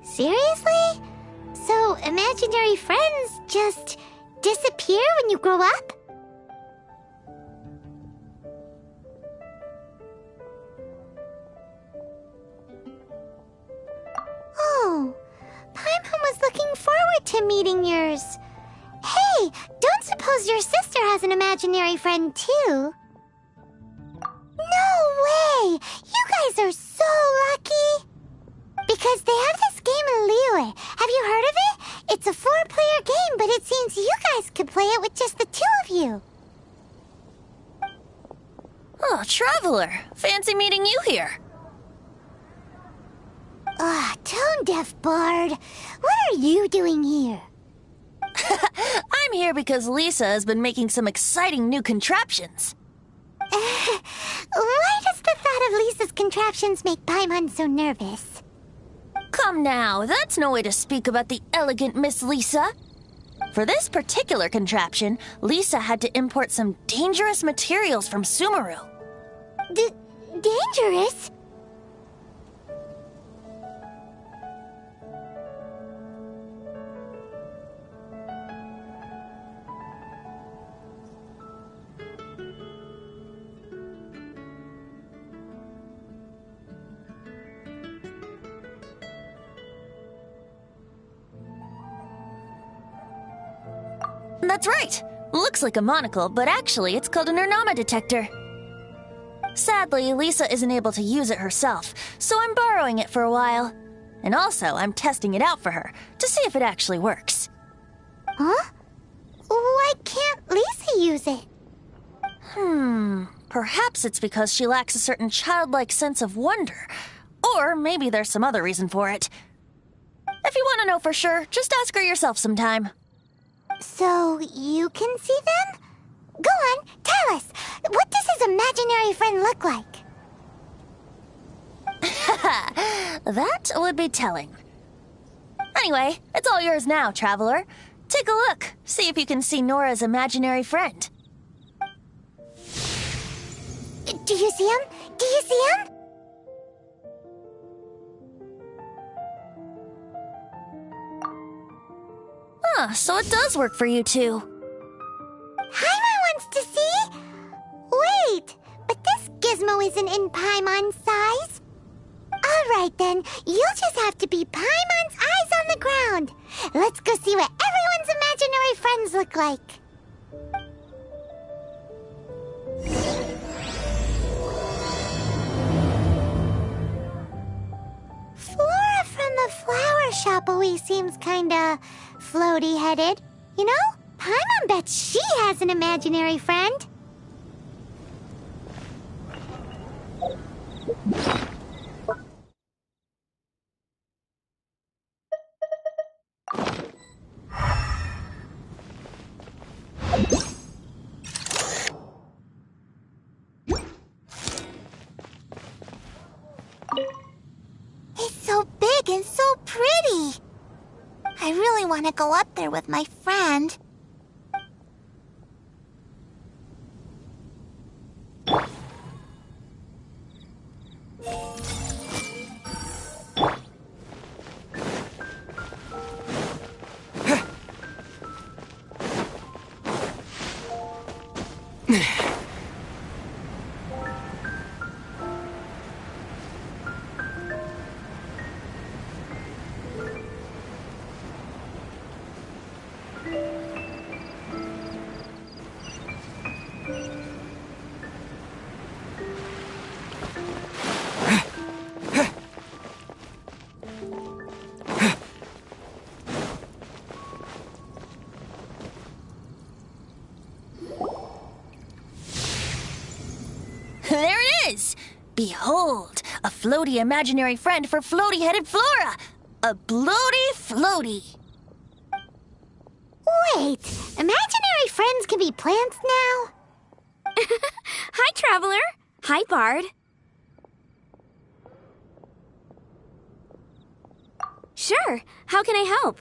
Seriously? So, imaginary friends just disappear when you grow up? Oh, Paimon was looking forward to meeting yours. Hey, don't suppose your sister has an imaginary friend too? No way! You guys are so lucky! Because they have this game in Liyue. Have you heard of it? It's a 4-player game, but it seems you guys could play it with just the 2 of you. Oh, Traveler. Fancy meeting you here. Tone-deaf bard. What are you doing here? I'm here because Lisa has been making some exciting new contraptions. Why does the thought of Lisa's contraptions make Paimon so nervous? Come now, that's no way to speak about the elegant Miss Lisa. For this particular contraption, Lisa had to import some dangerous materials from Sumeru. Dangerous? That's right. Looks like a monocle, but actually it's called an Ernama detector. Sadly, Lisa isn't able to use it herself, so I'm borrowing it for a while. And also, I'm testing it out for her, to see if it actually works. Huh? Why can't Lisa use it? Perhaps it's because she lacks a certain childlike sense of wonder. Or maybe there's some other reason for it. If you want to know for sure, just ask her yourself sometime. So, you can see them? Go on, tell us. What does his imaginary friend look like? That would be telling. Anyway, it's all yours now, Traveler. Take a look. See if you can see Nora's imaginary friend. Do you see him? Do you see him? So it does work for you two. Paimon wants to see? Wait, but this gizmo isn't in Paimon's size. Alright then, you'll just have to be Paimon's eyes on the ground. Let's go see what everyone's imaginary friends look like. Flora from the flower shop always seems kinda floaty-headed. You know, Paimon bets she has an imaginary friend. It's so big and so pretty. I really want to go up there with my friend. There it is! Behold, a floaty imaginary friend for floaty-headed Flora! A bloaty floaty! Wait, imaginary friends can be plants now? Hi, Traveler. Hi, Bard. Sure. How can I help?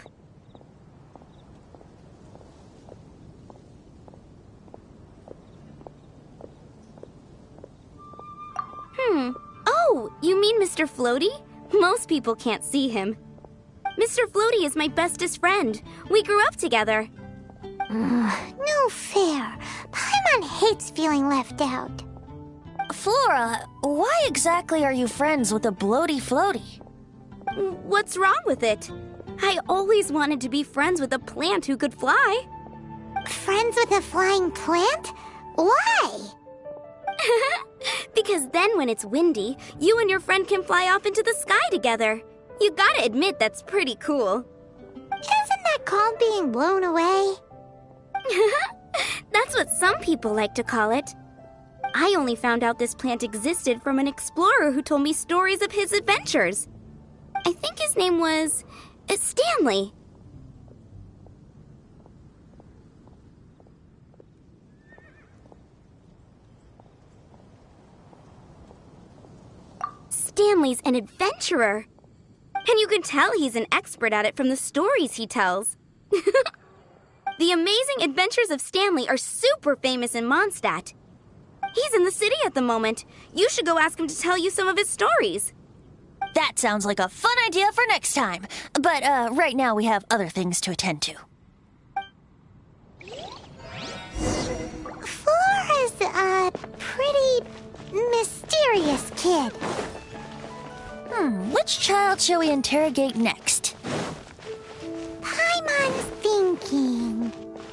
Oh, you mean Mr. Floaty? Most people can't see him. Mr. Floaty is my bestest friend. We grew up together. No fair. Paimon hates feeling left out. Flora, why exactly are you friends with a bloaty floaty? What's wrong with it? I always wanted to be friends with a plant who could fly. Friends with a flying plant? Why? Because then when it's windy, you and your friend can fly off into the sky together. You gotta admit that's pretty cool. Isn't that called being blown away? That's what some people like to call it. I only found out this plant existed from an explorer who told me stories of his adventures. I think his name was Stanley. Stanley's an adventurer. And you can tell he's an expert at it from the stories he tells. The amazing adventures of Stanley are super famous in Mondstadt. He's in the city at the moment. You should go ask him to tell you some of his stories. That sounds like a fun idea for next time. But right now we have other things to attend to. Flora's a pretty mysterious kid. Which child shall we interrogate next? Paimon's thinking.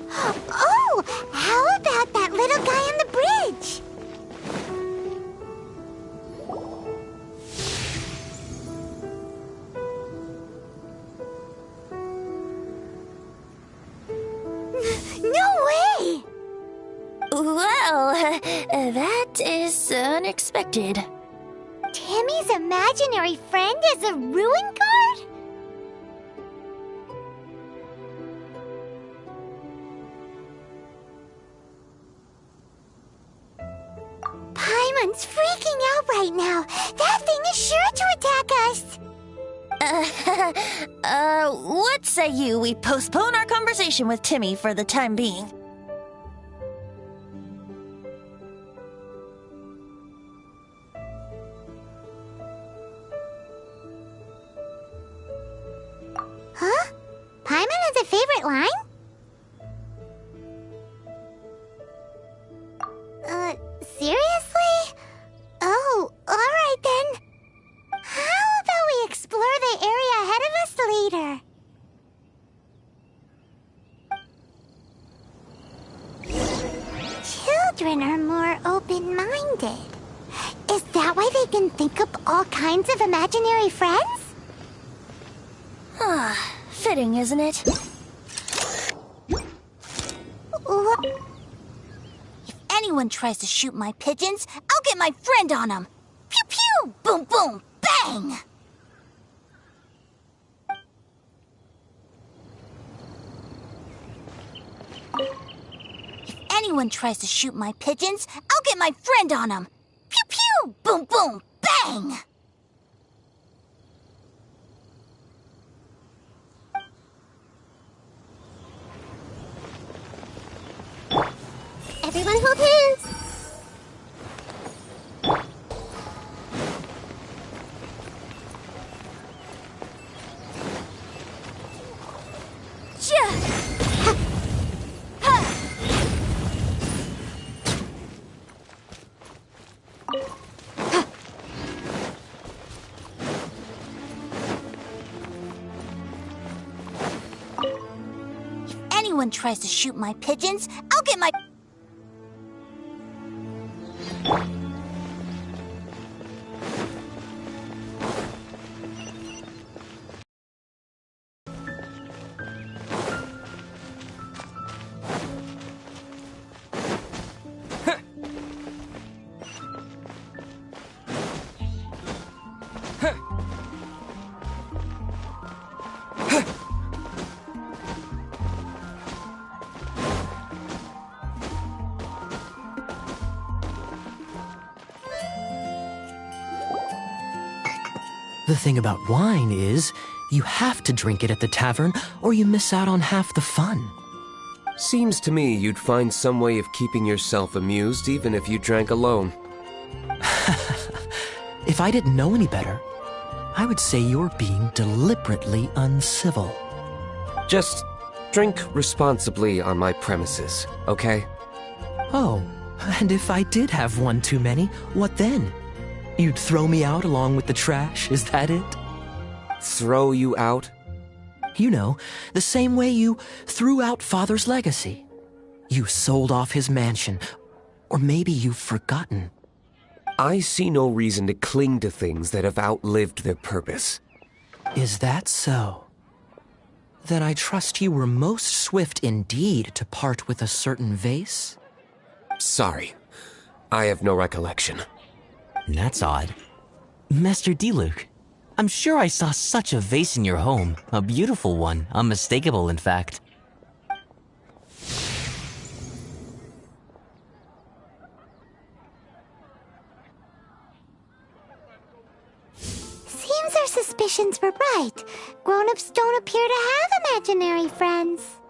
Oh, how about that little guy on the bridge? No way! Well, that is unexpected. Timmy's imaginary friend is a ruin guard? Paimon's freaking out right now. That thing is sure to attack us. What say we postpone our conversation with Timmy for the time being? Huh? Paimon has a favorite line? Seriously? Oh, alright then. How about we explore the area ahead of us later? Children are more open-minded. Is that why they can think up all kinds of imaginary friends? Fitting, isn't it? What? If anyone tries to shoot my pigeons, I'll get my friend on them. Pew pew! Boom boom! Bang! If anyone tries to shoot my pigeons, I'll get my friend on them. Pew pew! Boom boom! Bang! Everyone hold hands! If anyone tries to shoot my pigeons, I'll get my... The thing about wine is, you have to drink it at the tavern, or you miss out on half the fun. Seems to me you'd find some way of keeping yourself amused even if you drank alone. If I didn't know any better, I would say you're being deliberately uncivil. Just drink responsibly on my premises, okay? Oh, and if I did have one too many, what then? You'd throw me out along with the trash, is that it? Throw you out? You know, the same way you threw out Father's legacy. You sold off his mansion, or maybe you've forgotten. I see no reason to cling to things that have outlived their purpose. Is that so? Then I trust you were most swift indeed to part with a certain vase? Sorry, I have no recollection. That's odd. Master Diluc, I'm sure I saw such a vase in your home. A beautiful one, unmistakable in fact. Seems our suspicions were right. Grown-ups don't appear to have imaginary friends.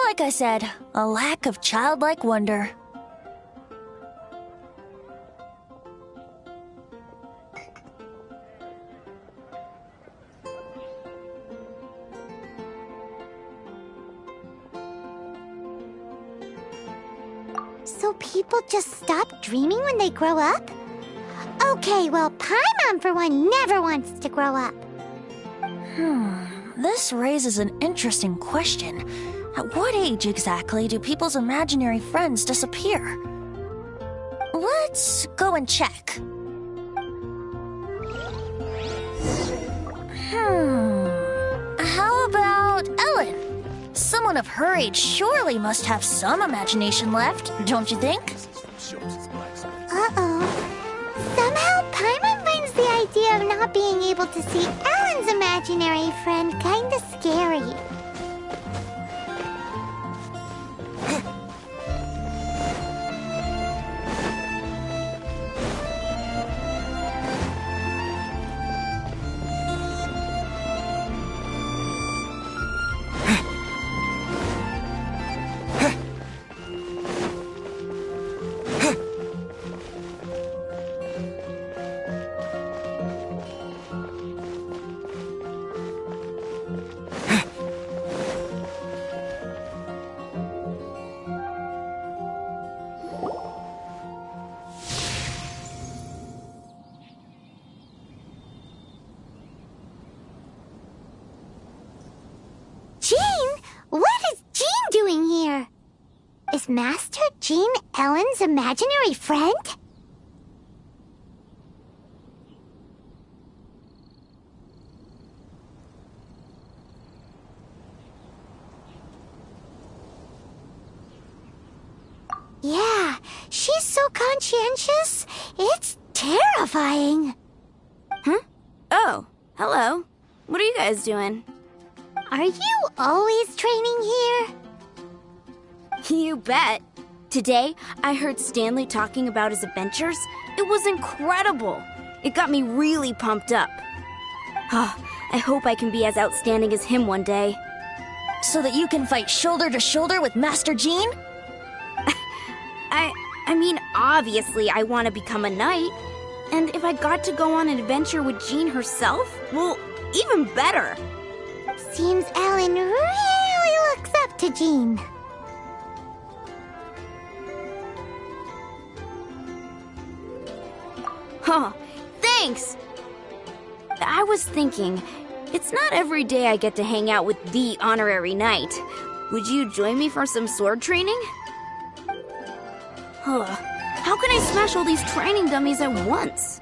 Like I said, a lack of childlike wonder. So people just stop dreaming when they grow up? Okay, well, Paimon, for one, never wants to grow up. This raises an interesting question. At what age exactly do people's imaginary friends disappear? Let's go and check. How about Ellen? Someone of her age surely must have some imagination left, don't you think? Uh-oh. Somehow Paimon finds the idea of not being able to see Ellen's imaginary friend kinda scary. Is Master Jean Ellen's imaginary friend? Yeah, she's so conscientious. It's terrifying. Huh? Oh, hello. What are you guys doing? Are you always training here? You bet. Today, I heard Stanley talking about his adventures. It was incredible. It got me really pumped up. Oh, I hope I can be as outstanding as him one day. So that you can fight shoulder to shoulder with Master Jean? I mean, obviously I want to become a knight. And if I got to go on an adventure with Jean herself, well, even better. Seems Ellen really looks up to Jean. Oh, thanks! I was thinking, it's not every day I get to hang out with the honorary knight. Would you join me for some sword training? How can I smash all these training dummies at once?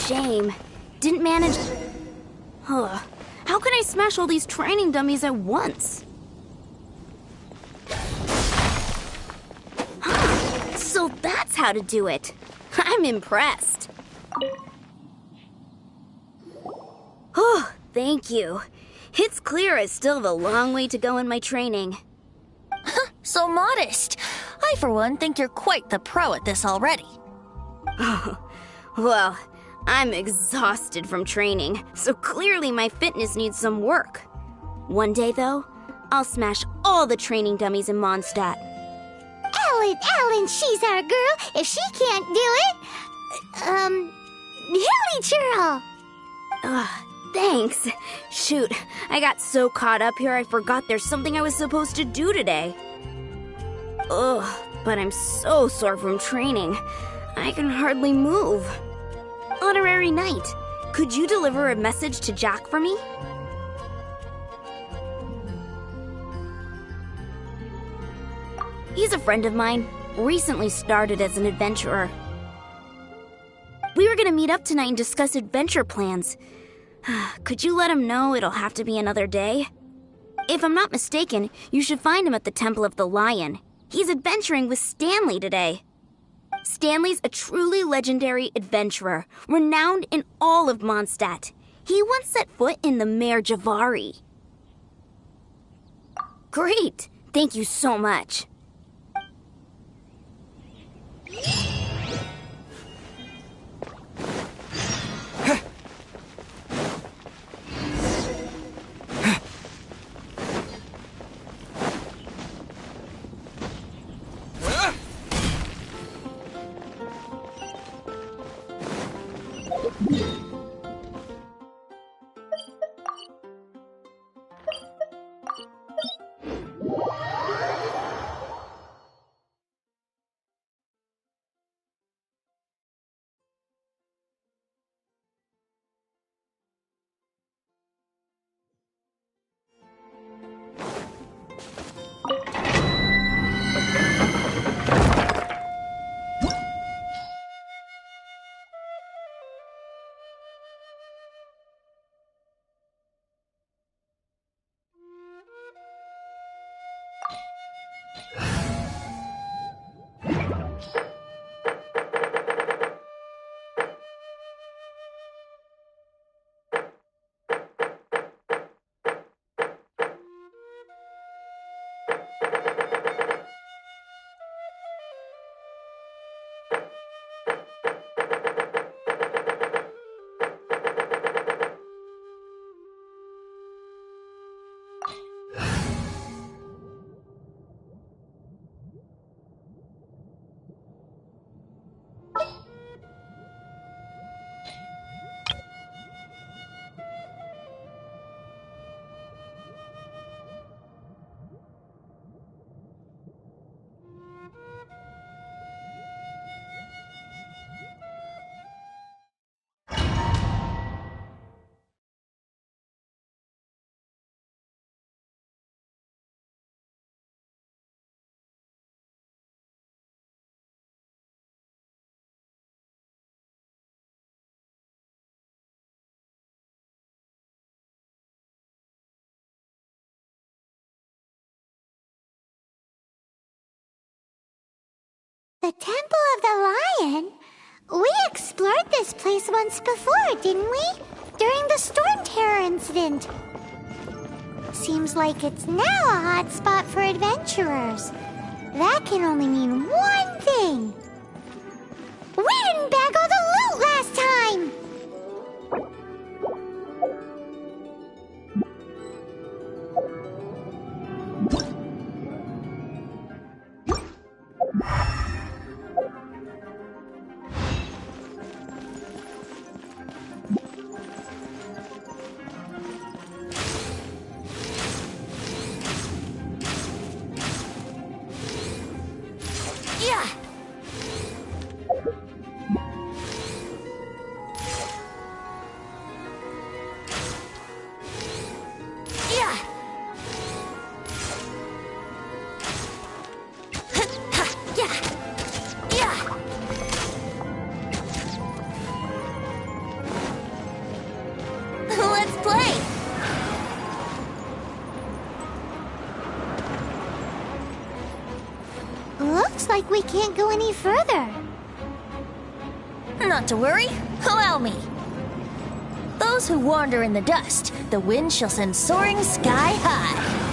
Shame. Didn't manage... How can I smash all these training dummies at once? So that's how to do it. I'm impressed. Oh, thank you. It's clear I still have a long way to go in my training. So modest. I, for one, think you're quite the pro at this already. Well, I'm exhausted from training, so clearly my fitness needs some work. One day, though, I'll smash all the training dummies in Mondstadt. Ellen, she's our girl. If she can't do it, Hilly Churl. Thanks. Shoot, I got so caught up here I forgot there's something I was supposed to do today. But I'm so sore from training. I can hardly move. Honorary Knight, could you deliver a message to Jack for me? He's a friend of mine, recently started as an adventurer. We were gonna meet up tonight and discuss adventure plans. Could you let him know it'll have to be another day? If I'm not mistaken, you should find him at the Temple of the Lion. He's adventuring with Stanley today. Stanley's a truly legendary adventurer, renowned in all of Mondstadt. He once set foot in the Mare Javari. Great! Thank you so much. The Temple of the Lion? We explored this place once before, didn't we? During the Storm Terror incident. Seems like it's now a hot spot for adventurers. That can only mean one thing. We didn't bag all the loot last time! Looks like we can't go any further. Not to worry. Allow me. Those who wander in the dust, the wind shall send soaring sky high.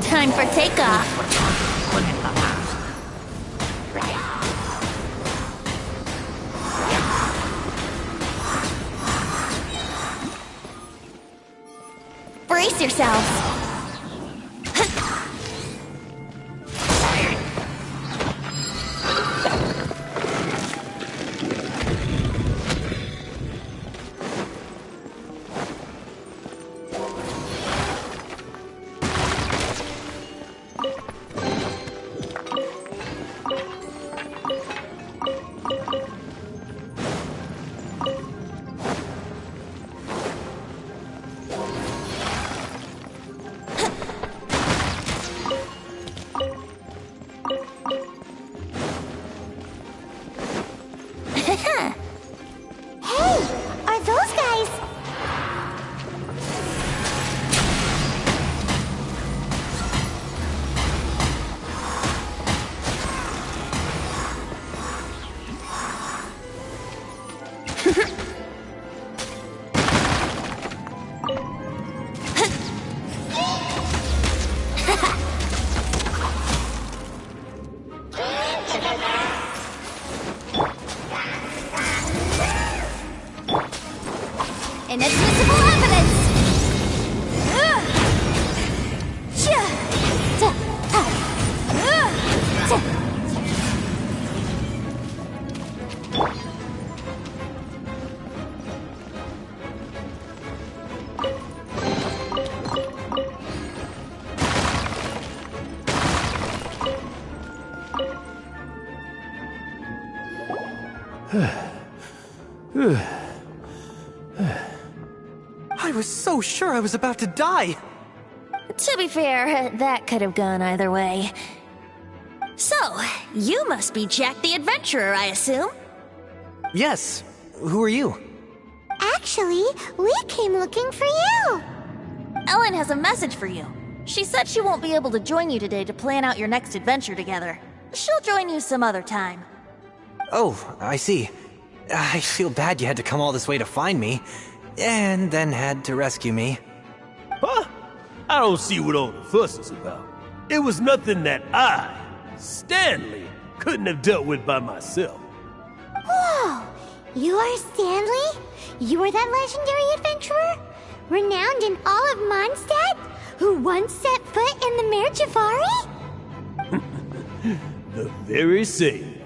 Time for takeoff. Brace yourselves. I was so sure I was about to die. To be fair, that could have gone either way. So, you must be Jack the Adventurer, I assume? Yes. Who are you? Actually, we came looking for you. Ellen has a message for you. She said she won't be able to join you today to plan out your next adventure together. She'll join you some other time. Oh, I see. I feel bad you had to come all this way to find me, and then had to rescue me. Huh? I don't see what all the fuss is about. It was nothing that I, Stanley, couldn't have dealt with by myself. Whoa! You are Stanley? You are that legendary adventurer? Renowned in all of Mondstadt? Who once set foot in the Mare Javari? The very same.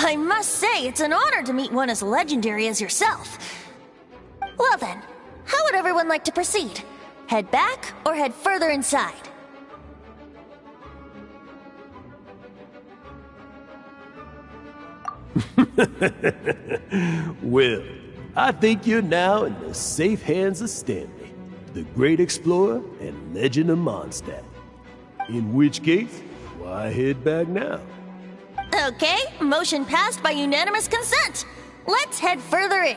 I must say, it's an honor to meet one as legendary as yourself. Well then, how would everyone like to proceed? Head back or head further inside? Well, I think you're now in the safe hands of Stanley, the great explorer and legend of Mondstadt. In which case, why head back now? Okay, motion passed by unanimous consent. Let's head further in.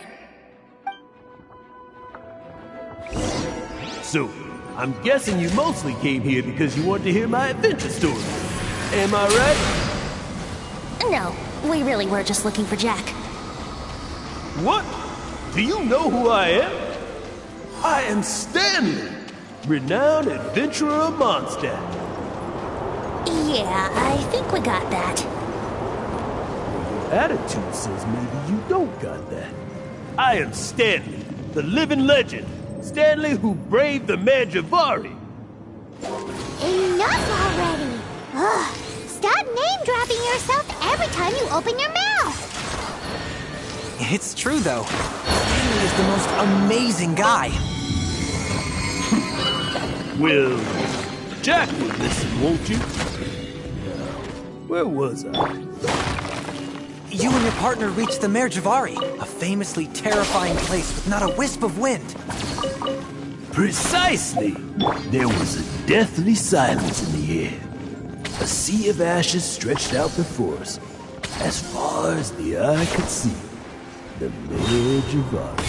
So, I'm guessing you mostly came here because you want to hear my adventure story. Am I right? No, we really were just looking for Jack. What? Do you know who I am? I am Stanley, renowned adventurer of Mondstadt. Yeah, I think we got that. Your attitude says maybe you don't got that. I am Stanley, the living legend. Stanley who braved the Mare Javari. Enough already! Ugh! Stop name-dropping yourself every time you open your mouth! It's true, though. Stanley is the most amazing guy. Well, Jack will listen, won't you? Now, where was I? You and your partner reached the Mare Javari, a famously terrifying place with not a wisp of wind. Precisely! There was a deathly silence in the air. A sea of ashes stretched out before us, as far as the eye could see. The Mare Javari.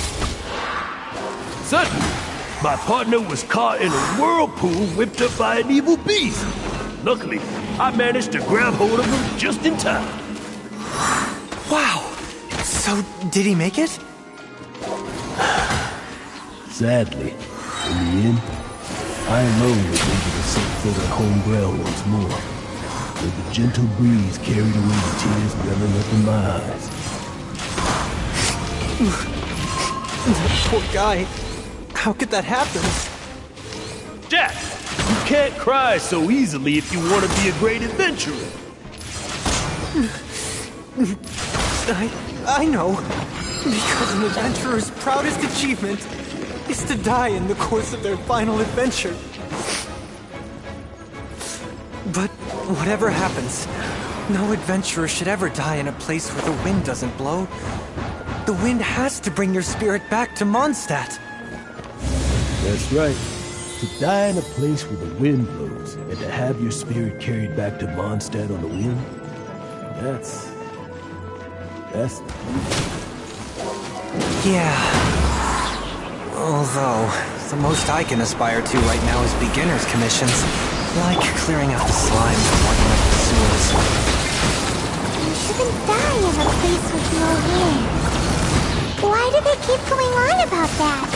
Suddenly, my partner was caught in a whirlpool whipped up by an evil beast. Luckily, I managed to grab hold of him just in time. Wow! So, did he make it? Sadly, in the end, I alone was able to set foot on home ground once more, with the gentle breeze carried away the tears welling up in my eyes. That poor guy. How could that happen? Jack, you can't cry so easily if you want to be a great adventurer. I know. Because an adventurer's proudest achievement is to die in the course of their final adventure. But whatever happens, no adventurer should ever die in a place where the wind doesn't blow. The wind has to bring your spirit back to Mondstadt. That's right. To die in a place where the wind blows, and to have your spirit carried back to Mondstadt on the wind, that's Yeah. Although, the most I can aspire to right now is beginner's commissions, like clearing out the slime and plugging up the sewers. You shouldn't die in a place with no wind. Why do they keep going on about that?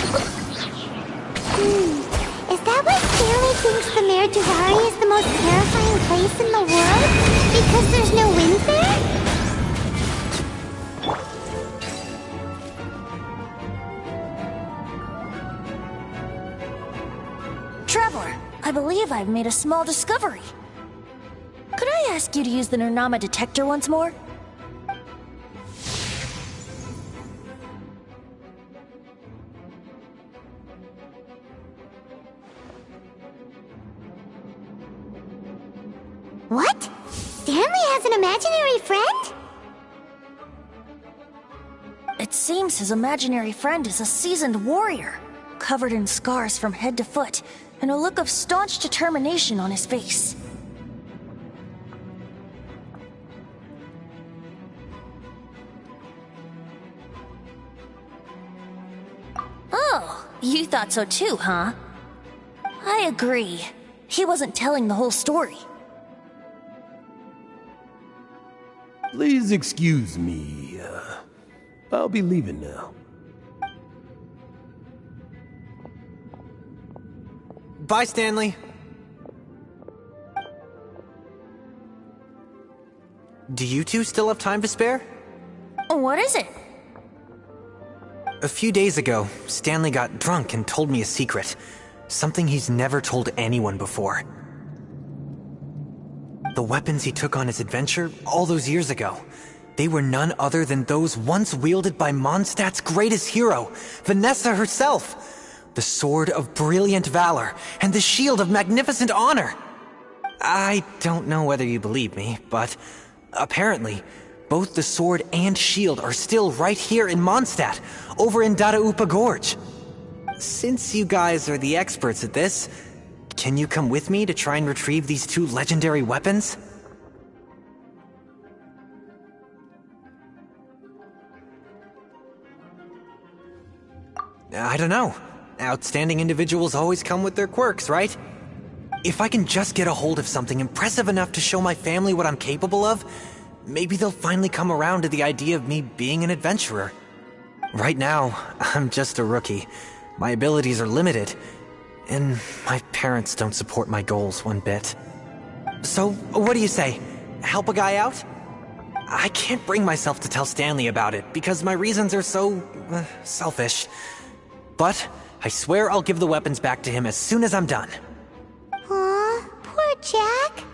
Is that why Stanley thinks the Mare Javari is the most terrifying place in the world? Because there's no wind there? Traveler, I believe I've made a small discovery. Could I ask you to use the Nernama detector once more? What? Stanley has an imaginary friend? It seems his imaginary friend is a seasoned warrior, covered in scars from head to foot, and a look of staunch determination on his face. Oh, you thought so too, huh? I agree. He wasn't telling the whole story. Please excuse me. I'll be leaving now. Bye, Stanley. Do you two still have time to spare? What is it? A few days ago, Stanley got drunk and told me a secret. Something he's never told anyone before. The weapons he took on his adventure all those years ago, they were none other than those once wielded by Mondstadt's greatest hero, Vanessa herself. The sword of brilliant valor and the shield of magnificent honor. I don't know whether you believe me, but apparently, both the sword and shield are still right here in Mondstadt, over in Dadaupa Gorge. Since you guys are the experts at this, can you come with me to try and retrieve these two legendary weapons? I don't know. Outstanding individuals always come with their quirks, right? If I can just get a hold of something impressive enough to show my family what I'm capable of, maybe they'll finally come around to the idea of me being an adventurer. Right now, I'm just a rookie. My abilities are limited, and my parents don't support my goals one bit. So, what do you say? Help a guy out? I can't bring myself to tell Stanley about it, because my reasons are so... selfish. But I swear I'll give the weapons back to him as soon as I'm done. Aw, poor Jack.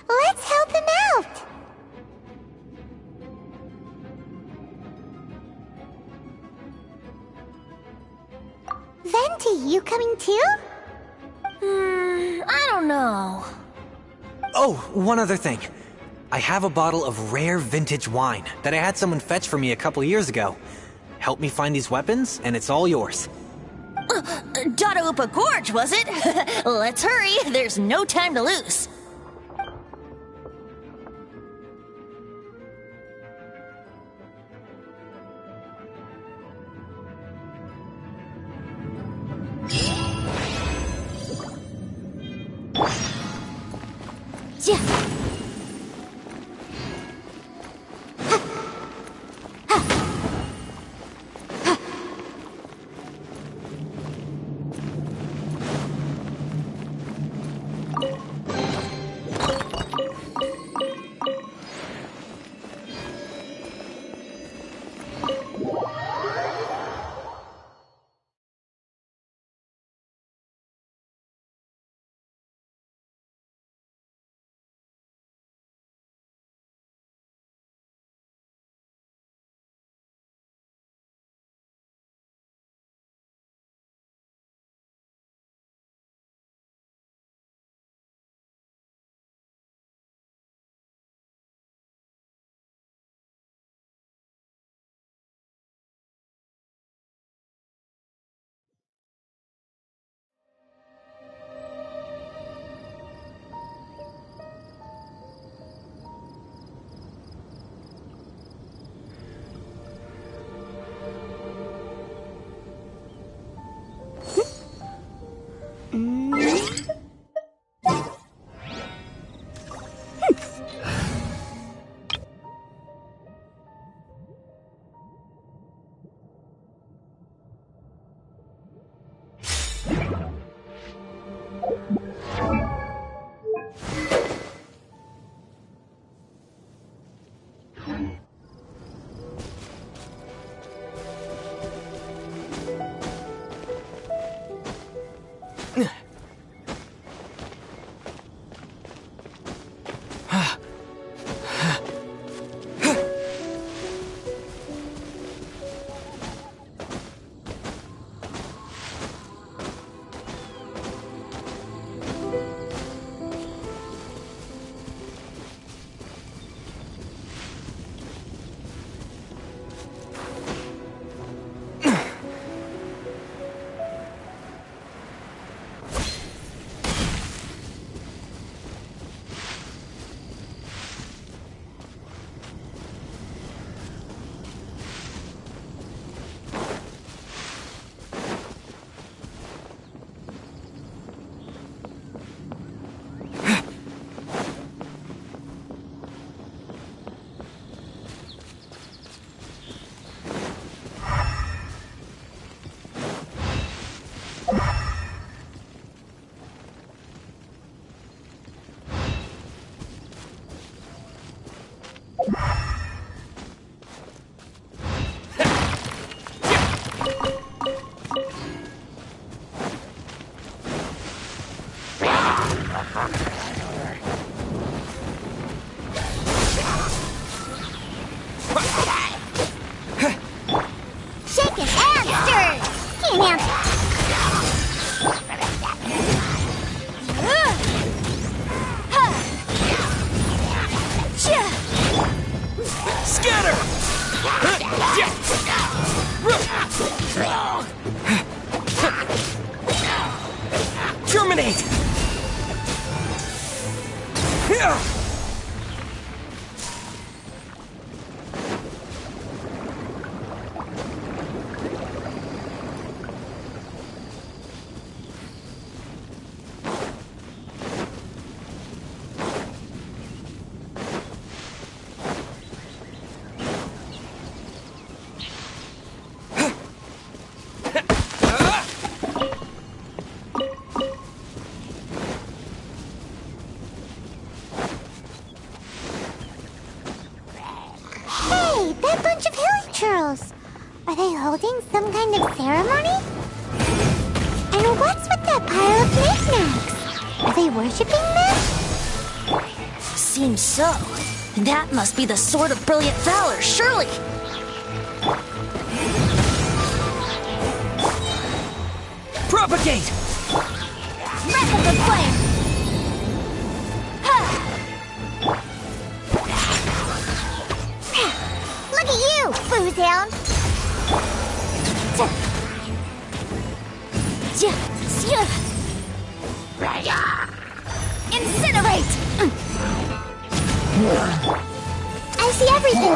Let's help him out. Venti, you coming too? I don't know. Oh, one other thing. I have a bottle of rare vintage wine that I had someone fetch for me a couple years ago. Help me find these weapons, and it's all yours. Dadaupa Gorge, was it? Let's hurry, there's no time to lose. Yeah. Dominate! That bunch of hilly churls! Are they holding some kind of ceremony? And what's with that pile of knickknacks? Are they worshipping them? Seems so. That must be the Sword of Brilliant Valor, surely! Propagate! Wrap up the flame! Look at you, Foozhound! Incinerate! I see everything!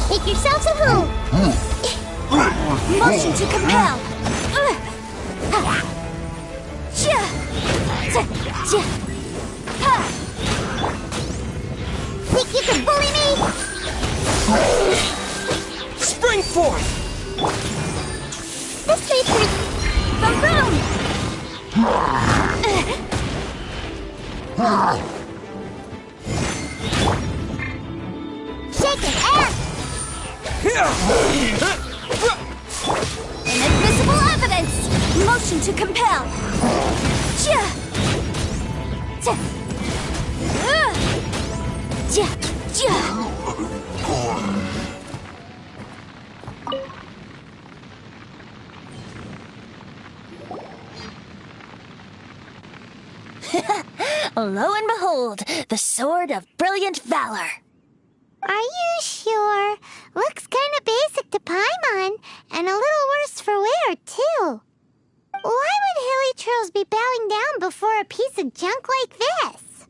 Make yourselves a move! Motion to compel! Think you can bully me? Spring forth! This way, Baroom! Shake it, air! Inadmissible evidence! Motion to compel! Lo and behold, the Sword of Brilliant Valor. Are you sure? Looks kinda basic to Paimon, and a little worse for wear, too. Why would hilly churls be bowing down before a piece of junk like this?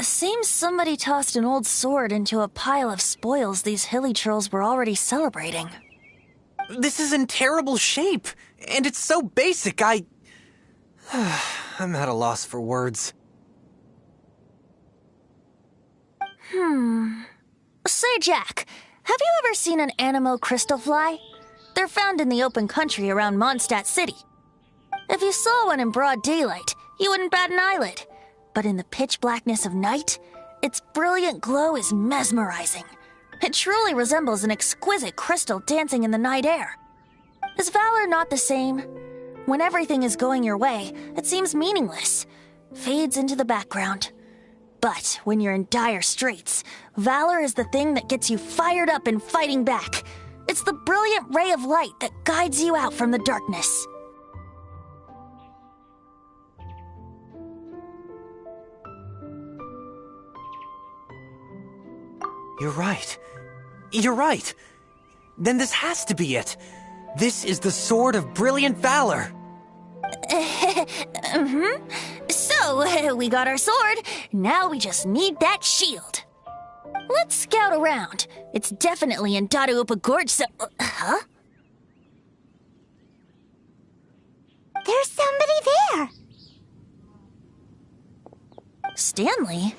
Seems somebody tossed an old sword into a pile of spoils these hilly churls were already celebrating. This is in terrible shape, and it's so basic, I'm at a loss for words. Say, Jack, have you ever seen an Anemo crystal fly? They're found in the open country around Mondstadt City. If you saw one in broad daylight, you wouldn't bat an eyelid. But in the pitch blackness of night, its brilliant glow is mesmerizing. It truly resembles an exquisite crystal dancing in the night air. Is valor not the same? When everything is going your way, it seems meaningless, fades into the background. But when you're in dire straits, valor is the thing that gets you fired up and fighting back. It's the brilliant ray of light that guides you out from the darkness. You're right. You're right. Then this has to be it. This is the Sword of Brilliant Valor. So, we got our sword. Now we just need that shield. Let's scout around. It's definitely in Dadaupa Gorge, so... Huh? There's somebody there! Stanley?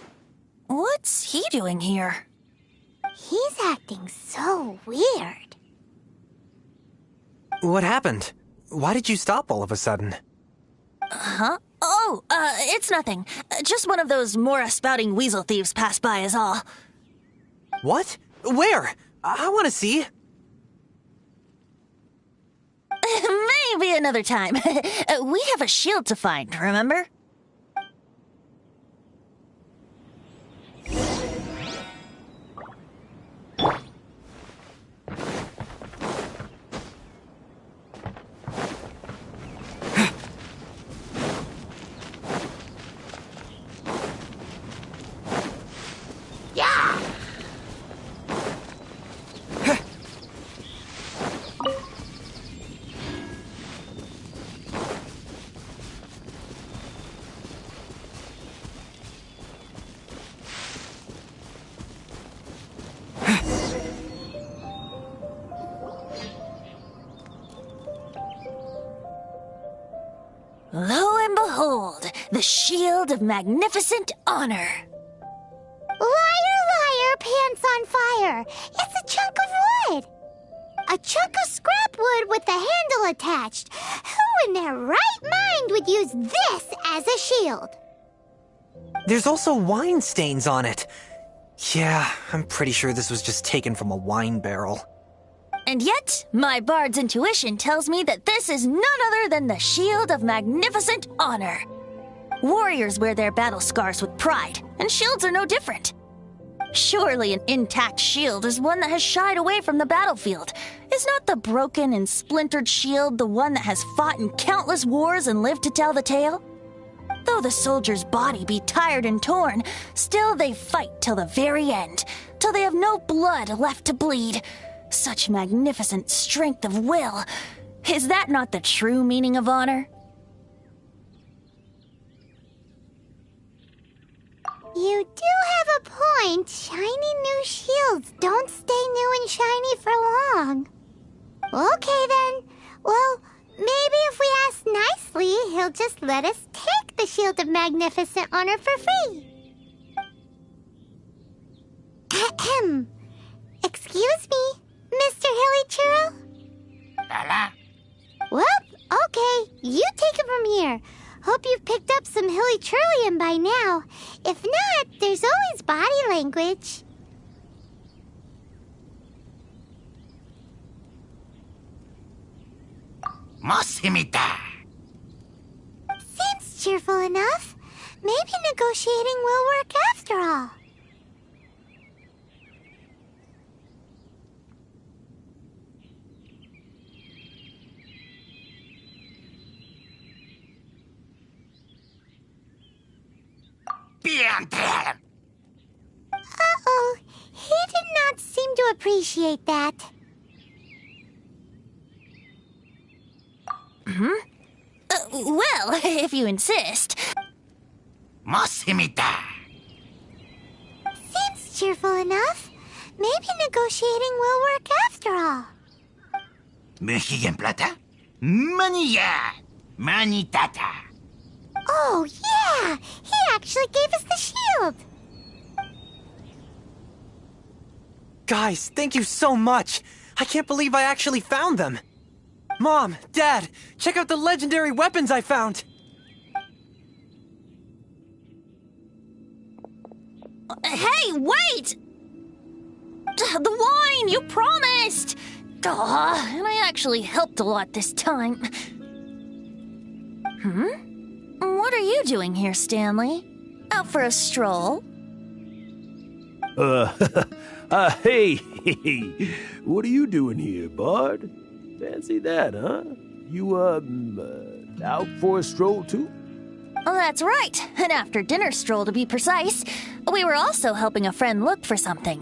What's he doing here? He's acting so weird. What happened? Why did you stop all of a sudden? Huh? Oh, it's nothing. Just one of those Mora-spouting weasel thieves passed by is all. What? Where? I want to see. Maybe another time. We have a shield to find, remember? shield of magnificent honor. Liar, liar, pants on fire. It's a chunk of wood. A chunk of scrap wood with the handle attached. Who in their right mind would use this as a shield? There's also wine stains on it. Yeah, I'm pretty sure this was just taken from a wine barrel. And yet, my bard's intuition tells me that this is none other than the shield of magnificent honor. Warriors wear their battle scars with pride, and shields are no different. Surely an intact shield is one that has shied away from the battlefield. Is not the broken and splintered shield the one that has fought in countless wars and lived to tell the tale? Though the soldier's body be tired and torn, still they fight till the very end, till they have no blood left to bleed. Such magnificent strength of will. Is that not the true meaning of honor? You do have a point. Shiny new shields don't stay new and shiny for long. Okay then. Well, maybe if we ask nicely, he'll just let us take the Shield of Magnificent Honor for free. Ahem. Excuse me, Mr. Hilly Churro? Well, okay. You take it from here. Hope you've picked up some Hilly Churlium by now. If not, there's always body language. Seems cheerful enough. Maybe negotiating will work after all. Uh-oh, he did not seem to appreciate that. Well, if you insist. Seems cheerful enough. Maybe negotiating will work after all. Oh, yeah! He actually gave us the shield! Guys, thank you so much! I can't believe I actually found them! Mom, Dad, check out the legendary weapons I found! Hey, wait! The wine, you promised! And I actually helped a lot this time. What are you doing here, Stanley? Out for a stroll? Hey, what are you doing here, Bard? Fancy that, huh? You, out for a stroll, too? Oh, that's right. An after-dinner stroll, to be precise. We were also helping a friend look for something.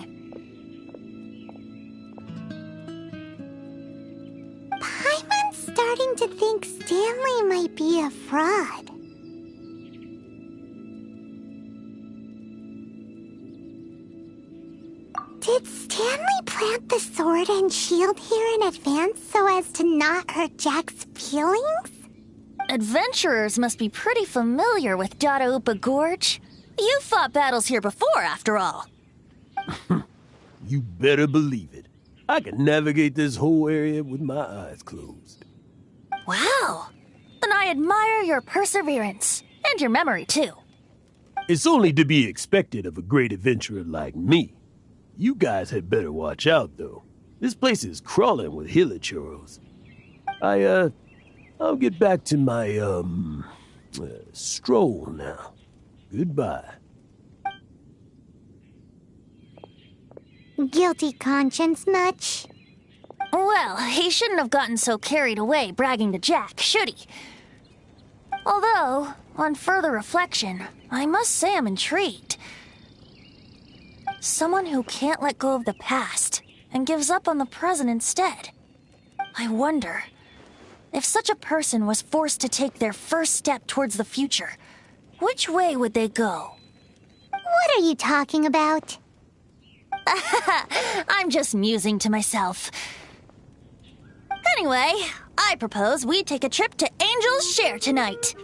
Paimon's starting to think Stanley might be a fraud. Did Stanley plant the sword and shield here in advance so as to not hurt Jack's feelings? Adventurers must be pretty familiar with Dadaupa Gorge. You fought battles here before, after all. You better believe it. I can navigate this whole area with my eyes closed. Wow. Then I admire your perseverance. And your memory, too. It's only to be expected of a great adventurer like me. You guys had better watch out, though. This place is crawling with hilichurros. I'll get back to my, stroll now. Goodbye. Guilty conscience much? Well, he shouldn't have gotten so carried away bragging to Jack, should he? Although, on further reflection, I must say I'm intrigued. Someone who can't let go of the past and gives up on the present instead. I wonder, if such a person was forced to take their first step towards the future, which way would they go? What are you talking about? I'm just musing to myself. Anyway, I propose we take a trip to Angel's Share tonight.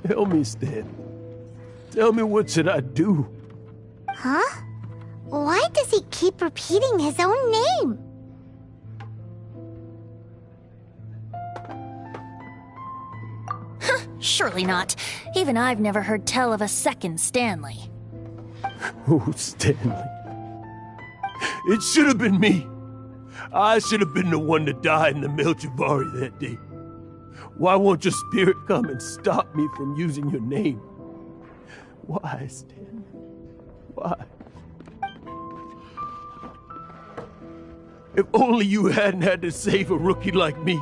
Tell me, Stan. Tell me, what should I do? Huh? Why does he keep repeating his own name? Surely not. Even I've never heard tell of a second Stanley. Oh, Stanley. It should have been me. I should have been the one to die in the Melchivari that day. Why won't your spirit come and stop me from using your name? Why, Stanley? Why? If only you hadn't had to save a rookie like me,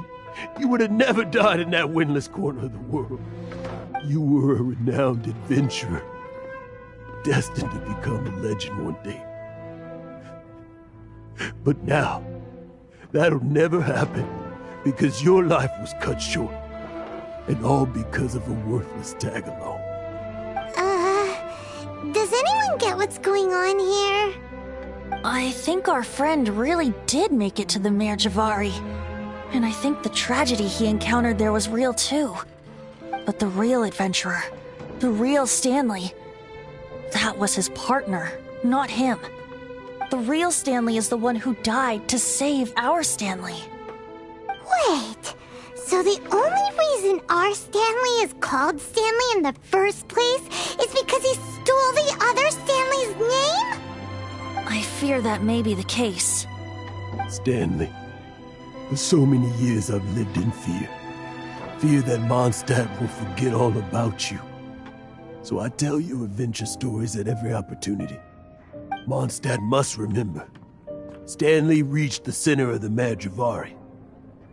you would have never died in that windless corner of the world. You were a renowned adventurer, destined to become a legend one day. But now, that'll never happen, because your life was cut short, and all because of a worthless tag-along. Does anyone get what's going on here? I think our friend really did make it to the Mare Javari. And I think the tragedy he encountered there was real too. But the real adventurer, the real Stanley, that was his partner, not him. The real Stanley is the one who died to save our Stanley. Wait, so the only reason our Stanley is called Stanley in the first place is because he stole the other Stanley's name? I fear that may be the case. Stanley, for so many years I've lived in fear. Fear that Mondstadt will forget all about you. So I tell you adventure stories at every opportunity. Mondstadt must remember. Stanley reached the center of the Mare Javari.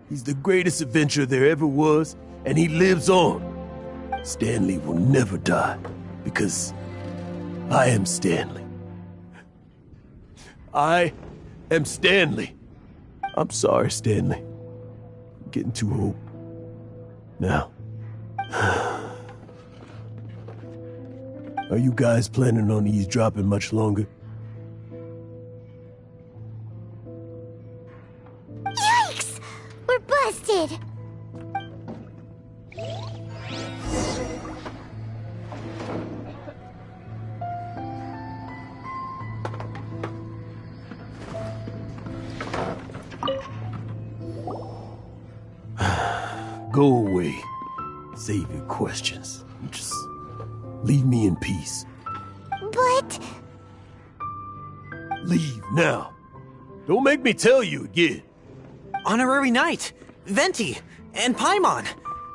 He's the greatest adventurer there ever was, and he lives on. Stanley will never die, because I am Stanley. I am Stanley. I'm sorry, Stanley. I'm getting too old. Now. Are you guys planning on eavesdropping much longer? Yikes! We're busted! Go away. Save your questions. Just leave me in peace. But... Leave now. Don't make me tell you again. Honorary Knight, Venti, and Paimon.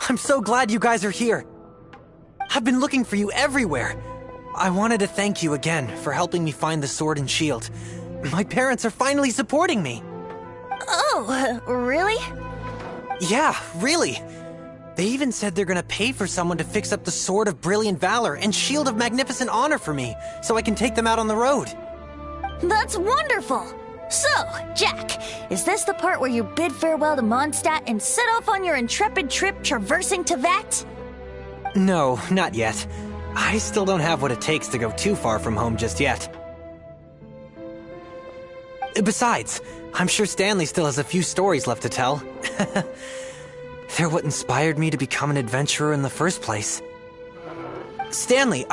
I'm so glad you guys are here. I've been looking for you everywhere. I wanted to thank you again for helping me find the sword and shield. My parents are finally supporting me. Oh, really? Yeah, really. They even said they're gonna pay for someone to fix up the Sword of Brilliant Valor and Shield of Magnificent Honor for me, so I can take them out on the road. That's wonderful! So, Jack, is this the part where you bid farewell to Mondstadt and set off on your intrepid trip traversing Tevat? No, not yet. I still don't have what it takes to go too far from home just yet. Besides, I'm sure Stanley still has a few stories left to tell. They're what inspired me to become an adventurer in the first place. Stanley,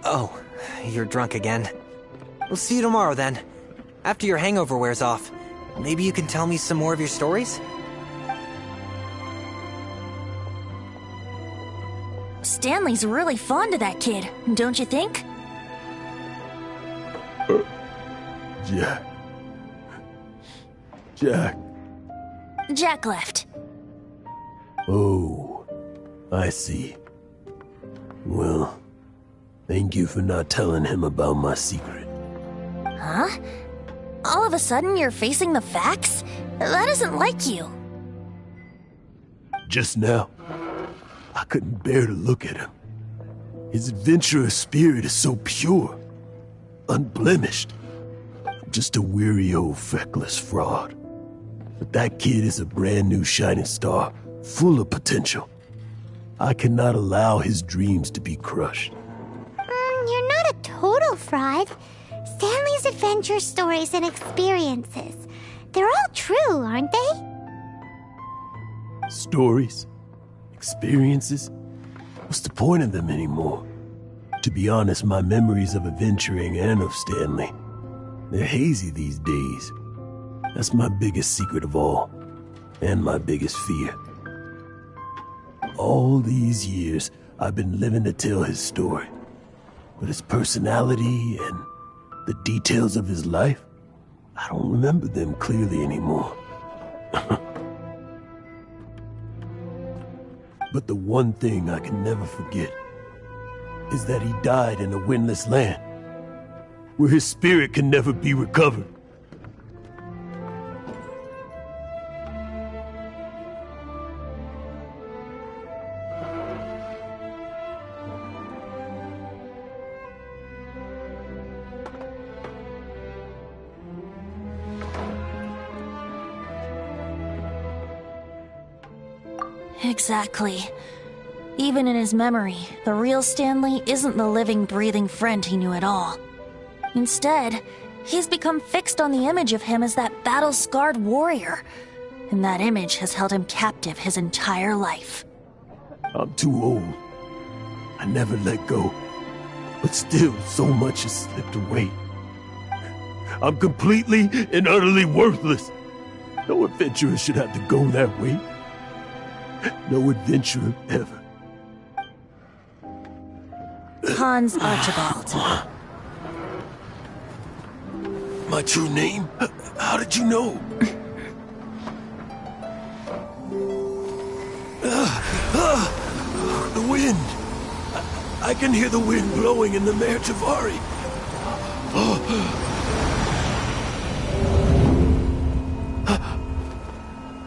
Oh, you're drunk again. We'll see you tomorrow then. After your hangover wears off. Maybe you can tell me some more of your stories? Stanley's really fond of that kid, don't you think? Jack. Jack. Jack left. Oh, I see. Well, thank you for not telling him about my secret. Huh? All of a sudden you're facing the facts? That isn't like you. Just now, I couldn't bear to look at him. His adventurous spirit is so pure, unblemished. I'm just a weary old feckless fraud. But that kid is a brand new shining star, full of potential. I cannot allow his dreams to be crushed. You're not a total fraud. Stanley's adventure stories and experiences, they're all true, aren't they? Stories? Experiences? What's the point of them anymore? To be honest, my memories of adventuring and of Stanley, they're hazy these days. That's my biggest secret of all, and my biggest fear. All these years, I've been living to tell his story. But his personality and the details of his life, I don't remember them clearly anymore. But the one thing I can never forget is that he died in a windless land, where his spirit can never be recovered. Exactly. Even in his memory, the real Stanley isn't the living, breathing friend he knew at all. Instead, he's become fixed on the image of him as that battle-scarred warrior, and that image has held him captive his entire life. I'm too old. I never let go. But still, so much has slipped away. I'm completely and utterly worthless. No adventurer should have to go that way. No adventurer ever. Hans Archibald. My true name? How did you know? The wind. I can hear the wind blowing in the Mare Tavari.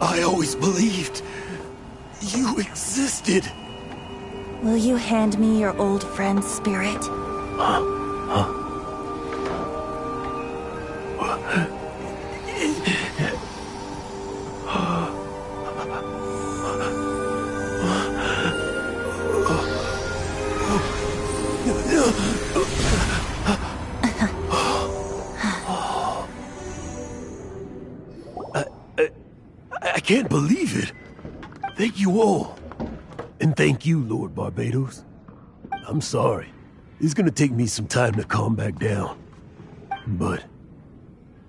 I always believed you existed. Will you hand me your old friend's spirit? I can't believe it. Thank you all. And thank you, Lord Barbados. I'm sorry. It's gonna take me some time to calm back down. But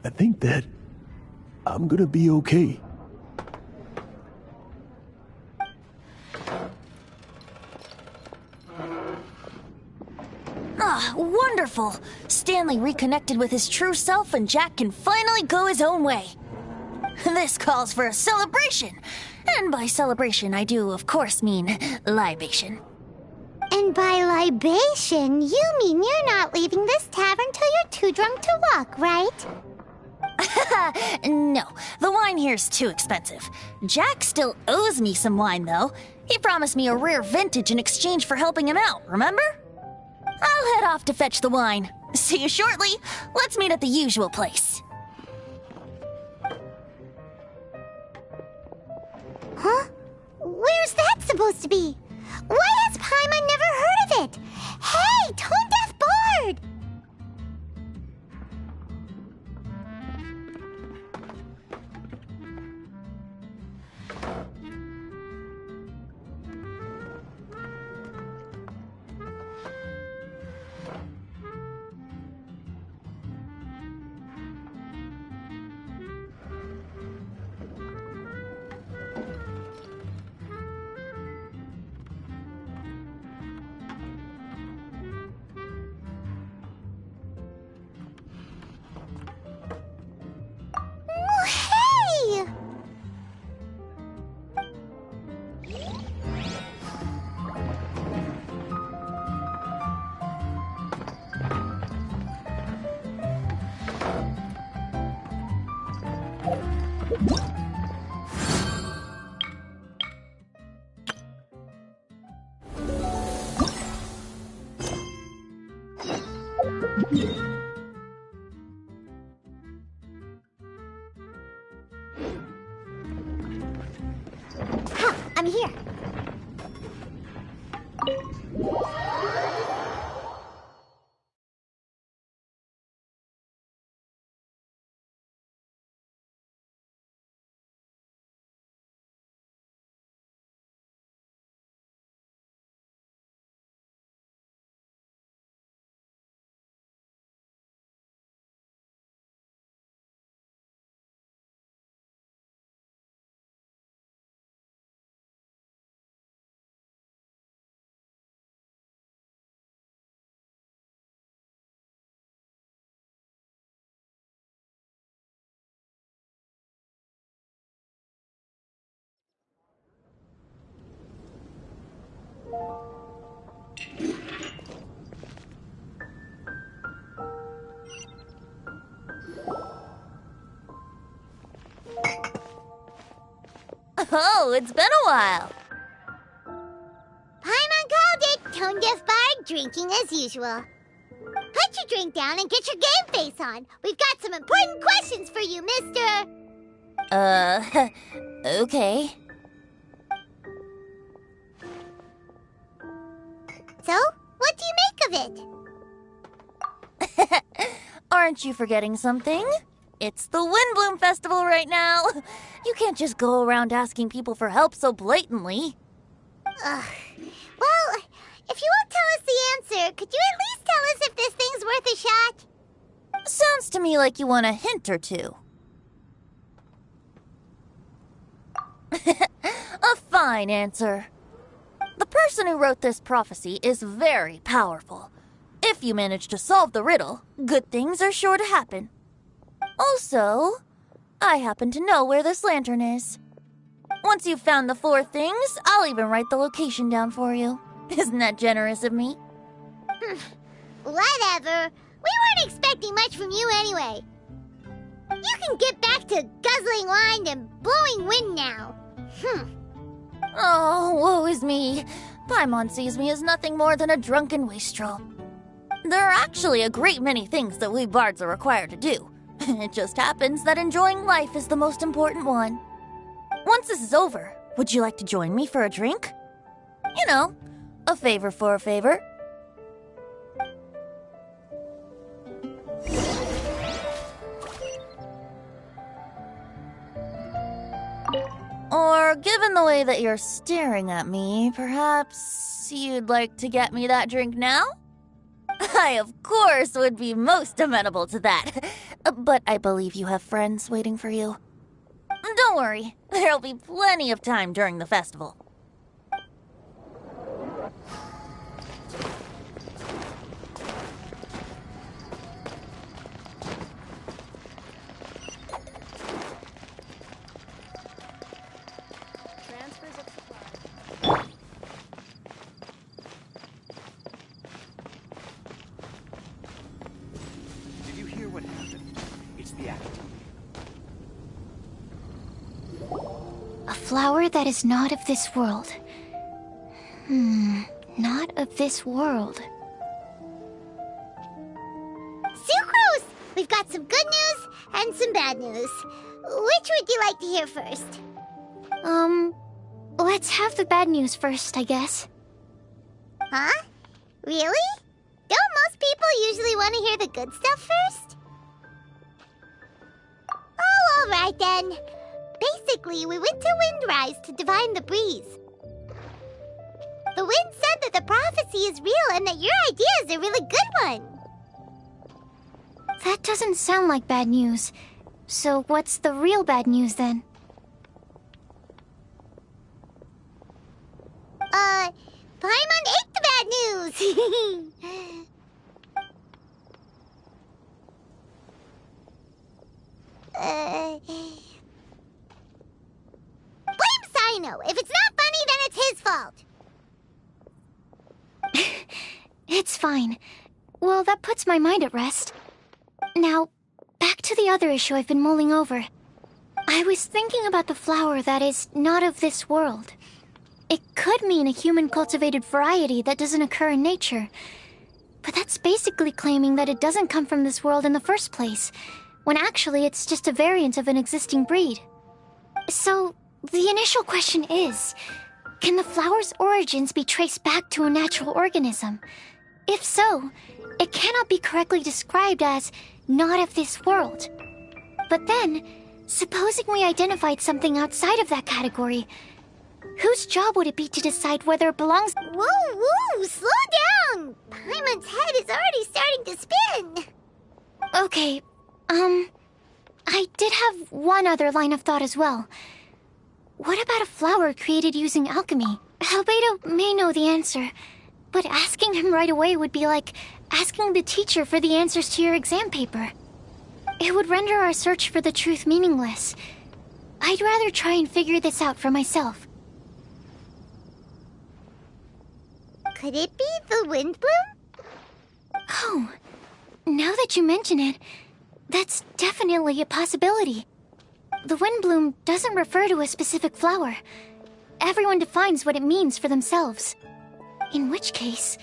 I think that I'm gonna be okay. Ah, wonderful! Stanley reconnected with his true self and Jack can finally go his own way. This calls for a celebration. And by celebration, I do, of course, mean libation. And by libation, you mean you're not leaving this tavern till you're too drunk to walk, right? No, the wine here's too expensive. Jack still owes me some wine, though. He promised me a rare vintage in exchange for helping him out, remember? I'll head off to fetch the wine. See you shortly. Let's meet at the usual place. Huh? Where's that supposed to be? Why has Paimon never heard of it? Hey, Tone Deaf Bard! I'm here. Oh, it's been a while. Paimon called it. Tone Deaf Bard drinking as usual. Put your drink down and get your game face on. We've got some important questions for you, mister. Okay. So, what do you make of it? Aren't you forgetting something? It's the Windbloom Festival right now. You can't just go around asking people for help so blatantly. Well, if you won't tell us the answer, could you at least tell us if this thing's worth a shot? Sounds to me like you want a hint or two. A fine answer. The person who wrote this prophecy is very powerful. If you manage to solve the riddle, good things are sure to happen. Also, I happen to know where this lantern is. Once you've found the 4 things, I'll even write the location down for you. Isn't that generous of me? Whatever. We weren't expecting much from you anyway. You can get back to guzzling wine and blowing wind now. Oh, woe is me. Paimon sees me as nothing more than a drunken wastrel. There are actually a great many things that we bards are required to do. It just happens that enjoying life is the most important one. Once this is over, would you like to join me for a drink? You know, a favor for a favor. Or, given the way that you're staring at me, perhaps you'd like to get me that drink now? I, of course, would be most amenable to that. But I believe you have friends waiting for you. Don't worry, there'll be plenty of time during the festival. Did you hear what happened? It's the attitude. A flower that is not of this world. Not of this world. We've got some good news and some bad news. Which would you like to hear first? Let's have the bad news first, I guess. Huh? Really? Don't most people usually want to hear the good stuff first? Oh, alright then. Basically, we went to Windrise to divine the breeze. The wind said that the prophecy is real and that your idea is a really good one. That doesn't sound like bad news. So what's the real bad news then? Paimon ate the bad news! Blame Sino! If it's not funny, then it's his fault! It's fine. Well, that puts my mind at rest. Now, back to the other issue I've been mulling over. I was thinking about the flower that is not of this world. It could mean a human-cultivated variety that doesn't occur in nature. But that's basically claiming that it doesn't come from this world in the first place, when actually it's just a variant of an existing breed. So, the initial question is, can the flower's origins be traced back to a natural organism? If so, it cannot be correctly described as not of this world. But then, supposing we identified something outside of that category, whose job would it be to decide whether it belongs— Whoa, slow down! Paimon's head is already starting to spin! Okay, I did have one other line of thought as well. What about a flower created using alchemy? Albedo may know the answer, but asking him right away would be like asking the teacher for the answers to your exam paper. It would render our search for the truth meaningless. I'd rather try and figure this out for myself. Could it be the wind bloom? Oh, now that you mention it, that's definitely a possibility. The wind bloom doesn't refer to a specific flower. Everyone defines what it means for themselves. In which case,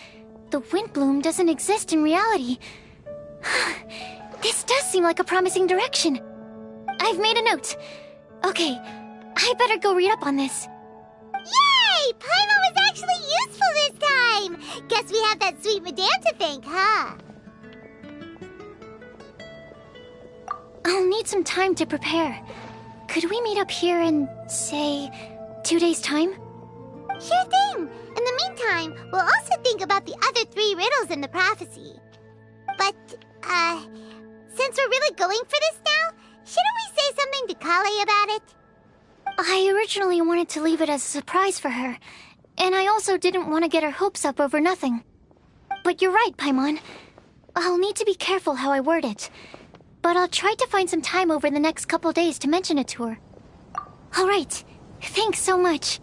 the wind bloom doesn't exist in reality. This does seem like a promising direction. I've made a note. Okay, I better go read up on this. Yay! Paimon was actually useful this time! Guess we have that sweet madame to thank, huh? I'll need some time to prepare. Could we meet up here in, say, 2 days' time? Sure thing! In the meantime, we'll also think about the other 3 riddles in the prophecy. But, since we're really going for this now, shouldn't we say something to Kale about it? I originally wanted to leave it as a surprise for her, and I also didn't want to get her hopes up over nothing. But you're right, Paimon. I'll need to be careful how I word it. But I'll try to find some time over the next couple days to mention it to her. All right. Thanks so much.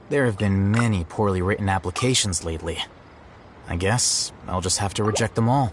There have been many poorly written applications lately. I guess I'll just have to reject them all.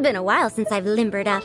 Been a while since I've limbered up.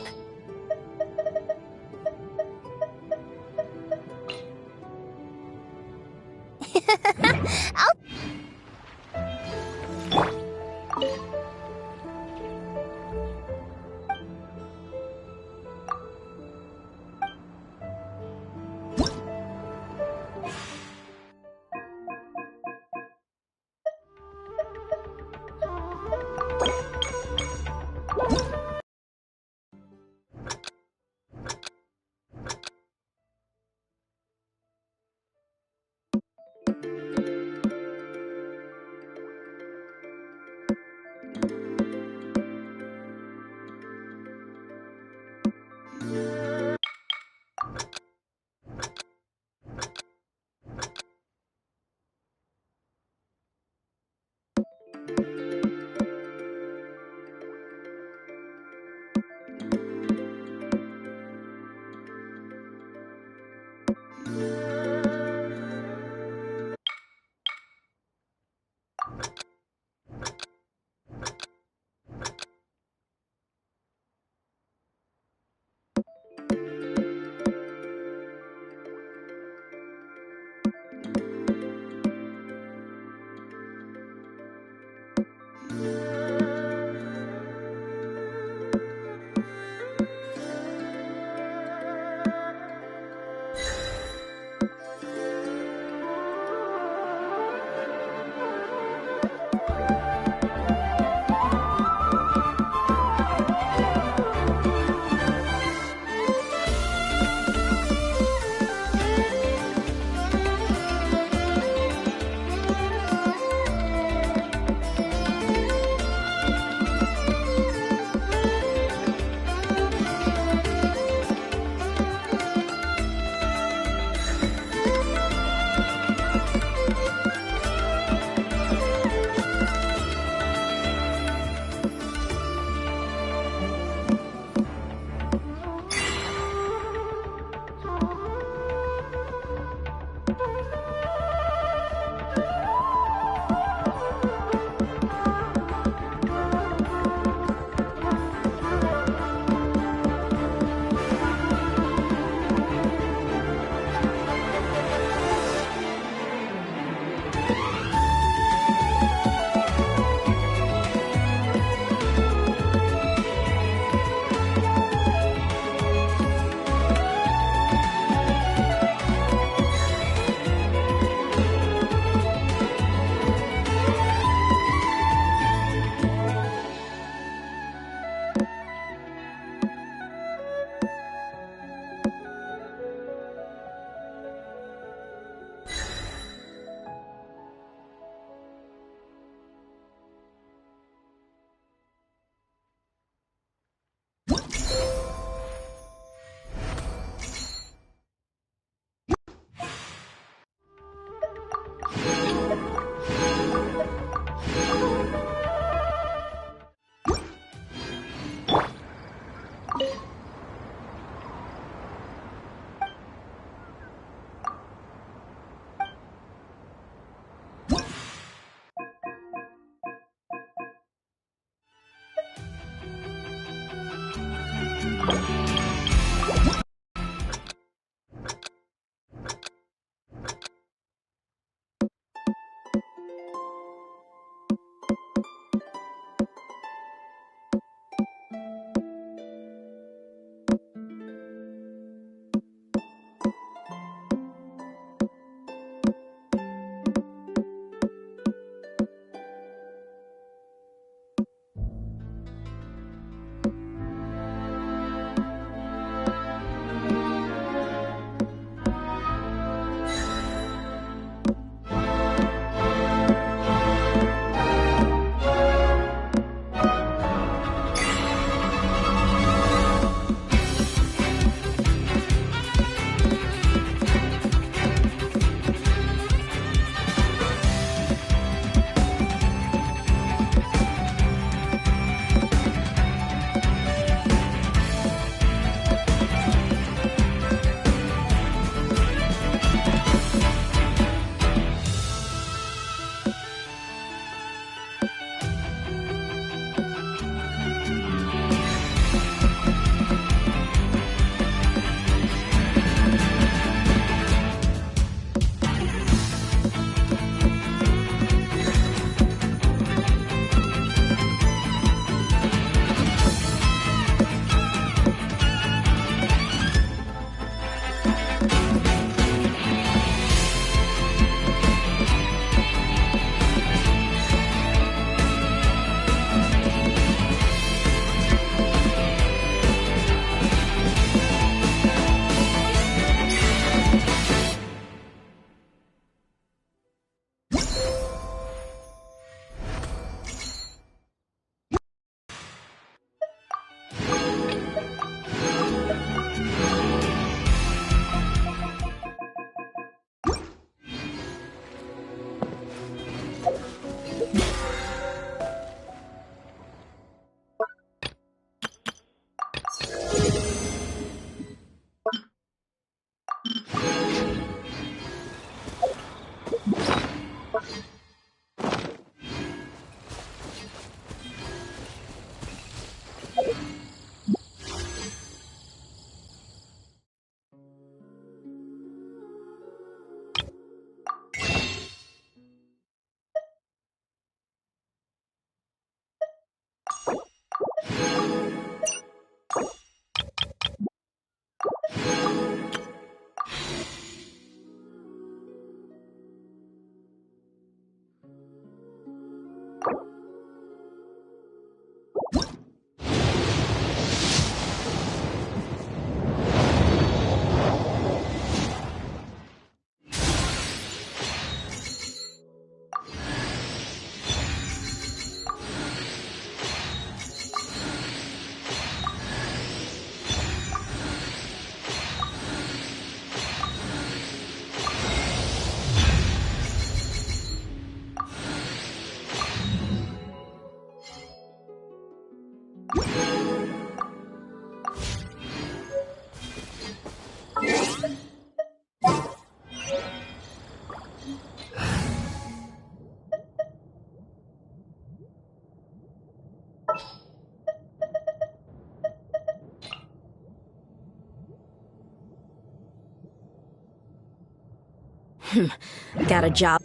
Got a job.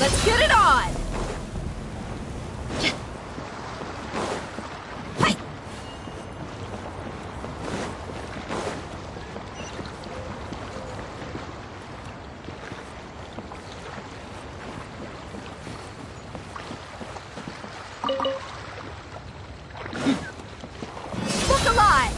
Let's get it on! Look alive!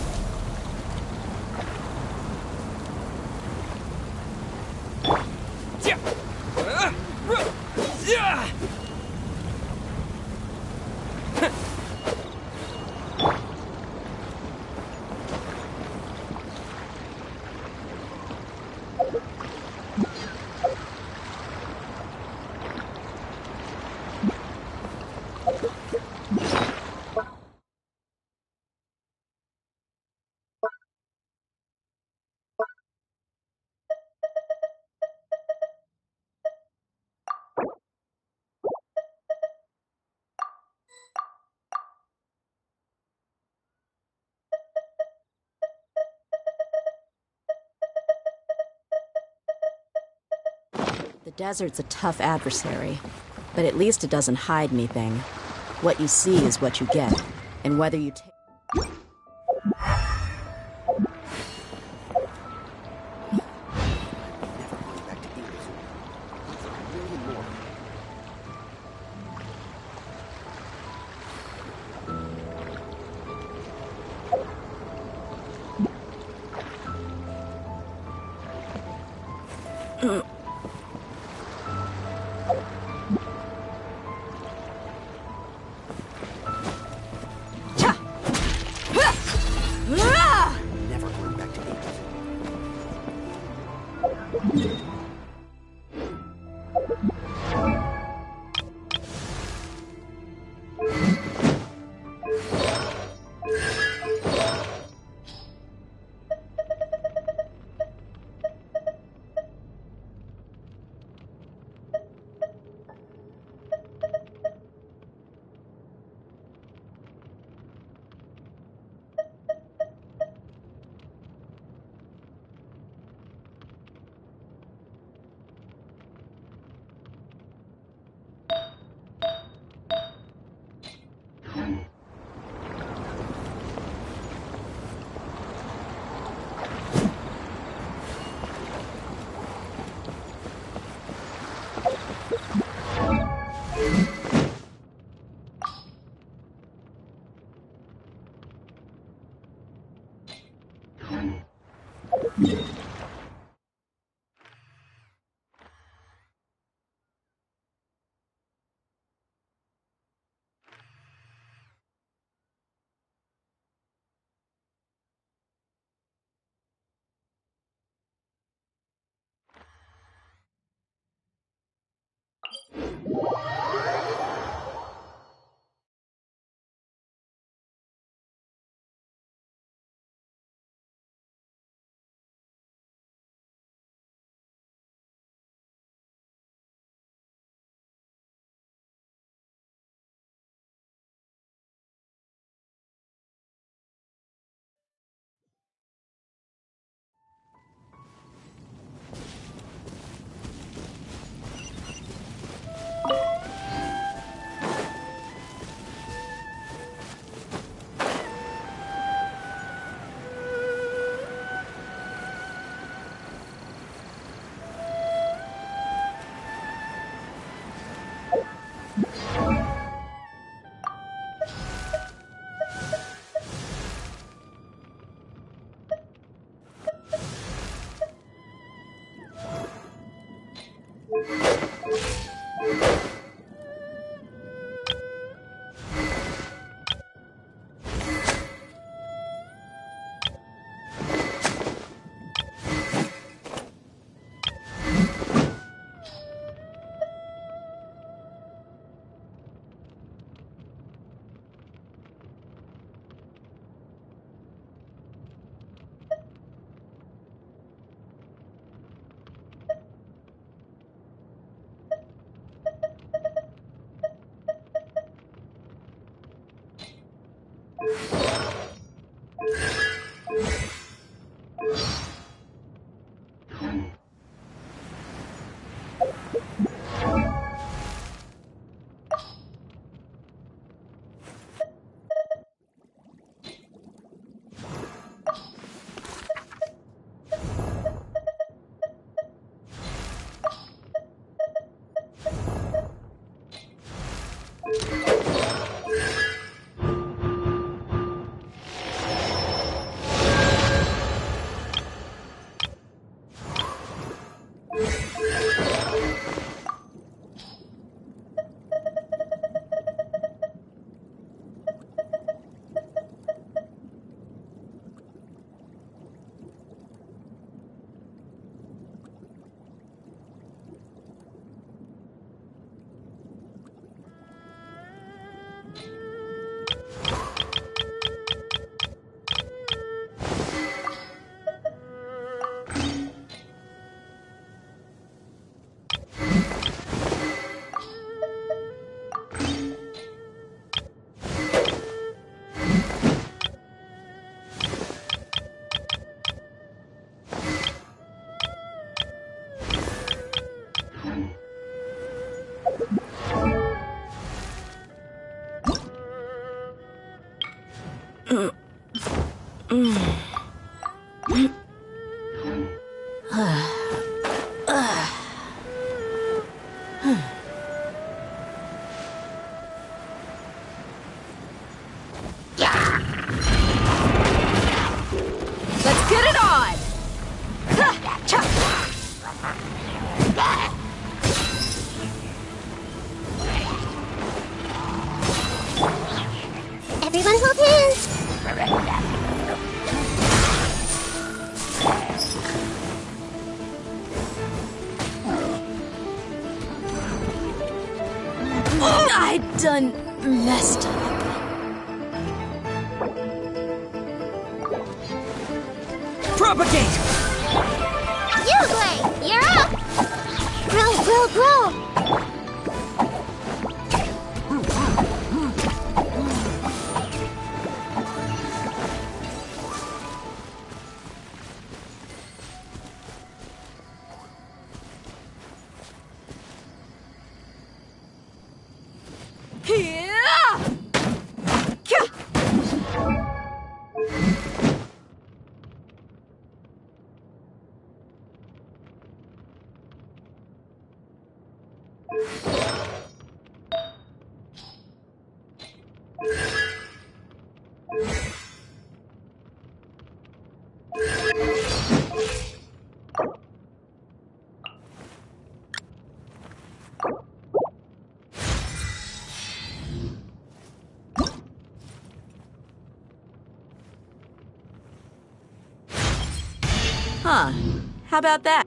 The desert's a tough adversary, but at least it doesn't hide anything. What you see is what you get, and whether you take... Never going back to Egypt. Let's get it on! Everyone hold hands! I done messed up. Propagate! Uglay, you're up! Grow! Huh. How about that?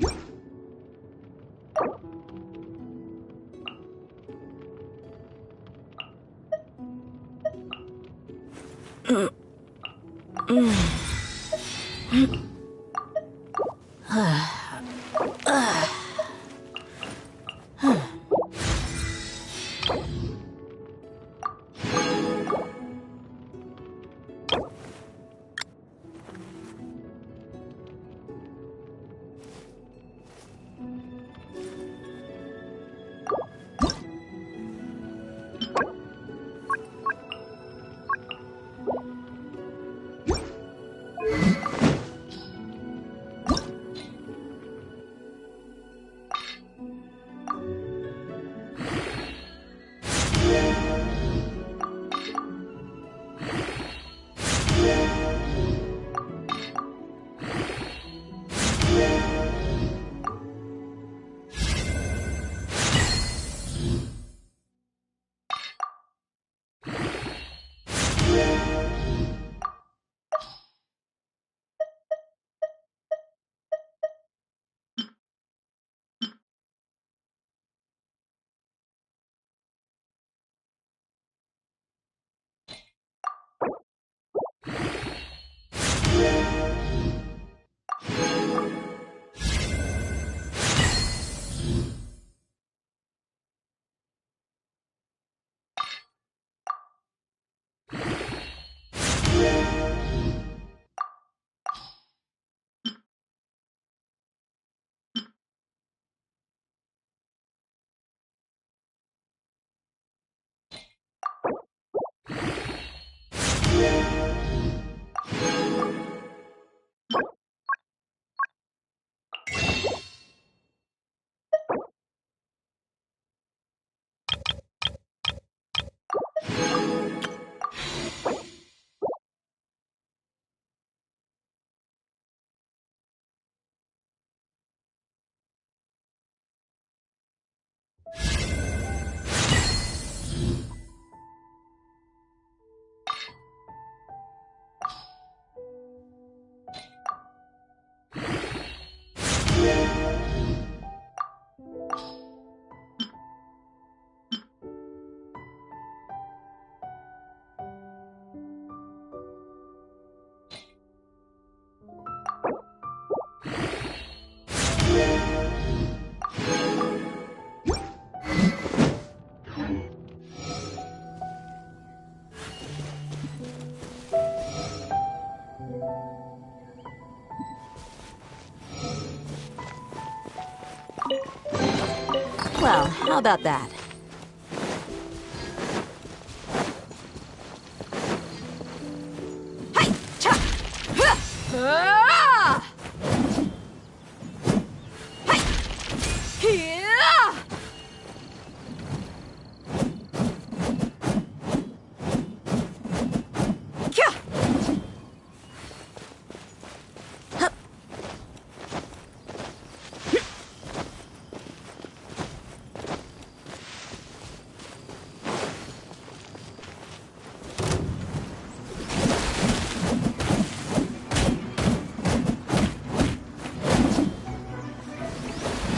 Well, how about that?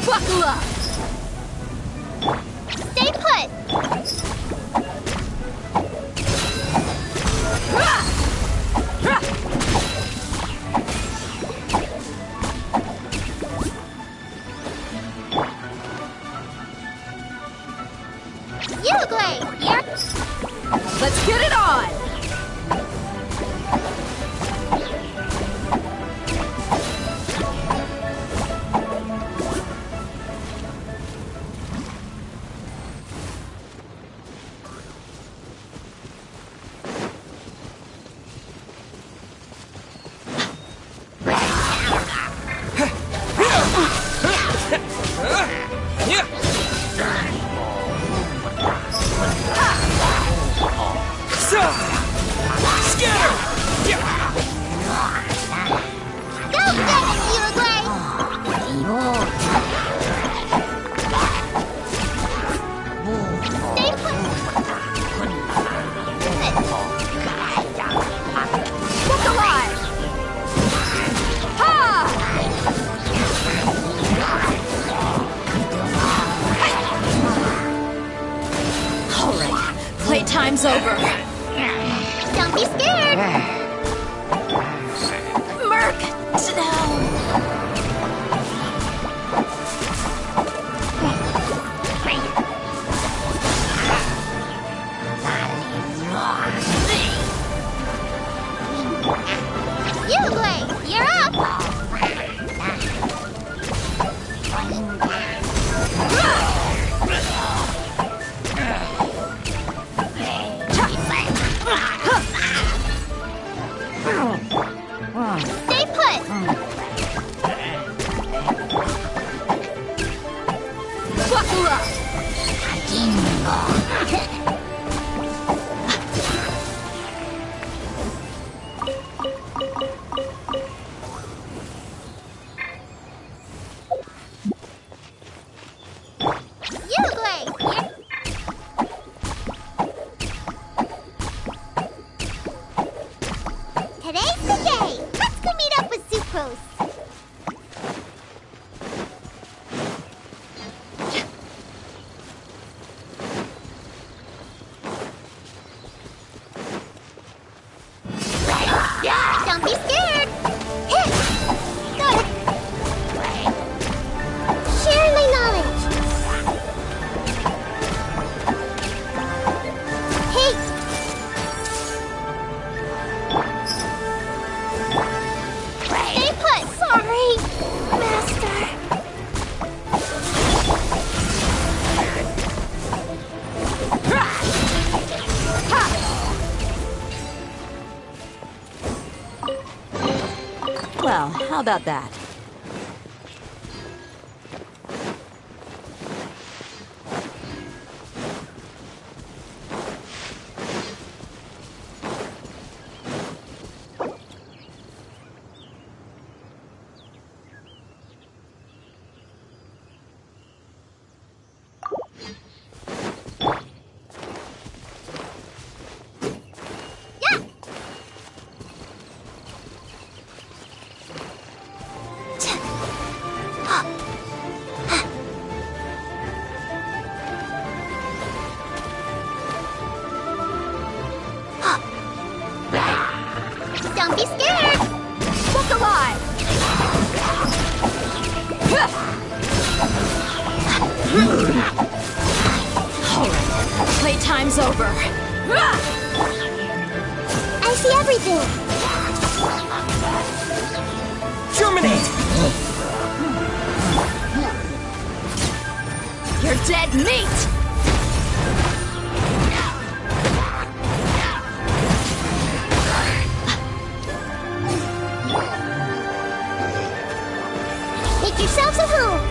Buckle up! Stay put! Uruguay, here! Let's get it on! Playtime's over. Don't be scared. Merc, down. Uruguay, you're up. Stay put! Buckle up! Uruguay, here. Today's the day. Let's go meet up with Sucrose. Don't be scared. Hit. Got it. Share my knowledge. Hey. Stay put. Sorry, Master. Well, how about that? Don't be scared. Look alive! Alright, playtime's over. I see everything. Germinate! You're dead meat! Make yourselves at home!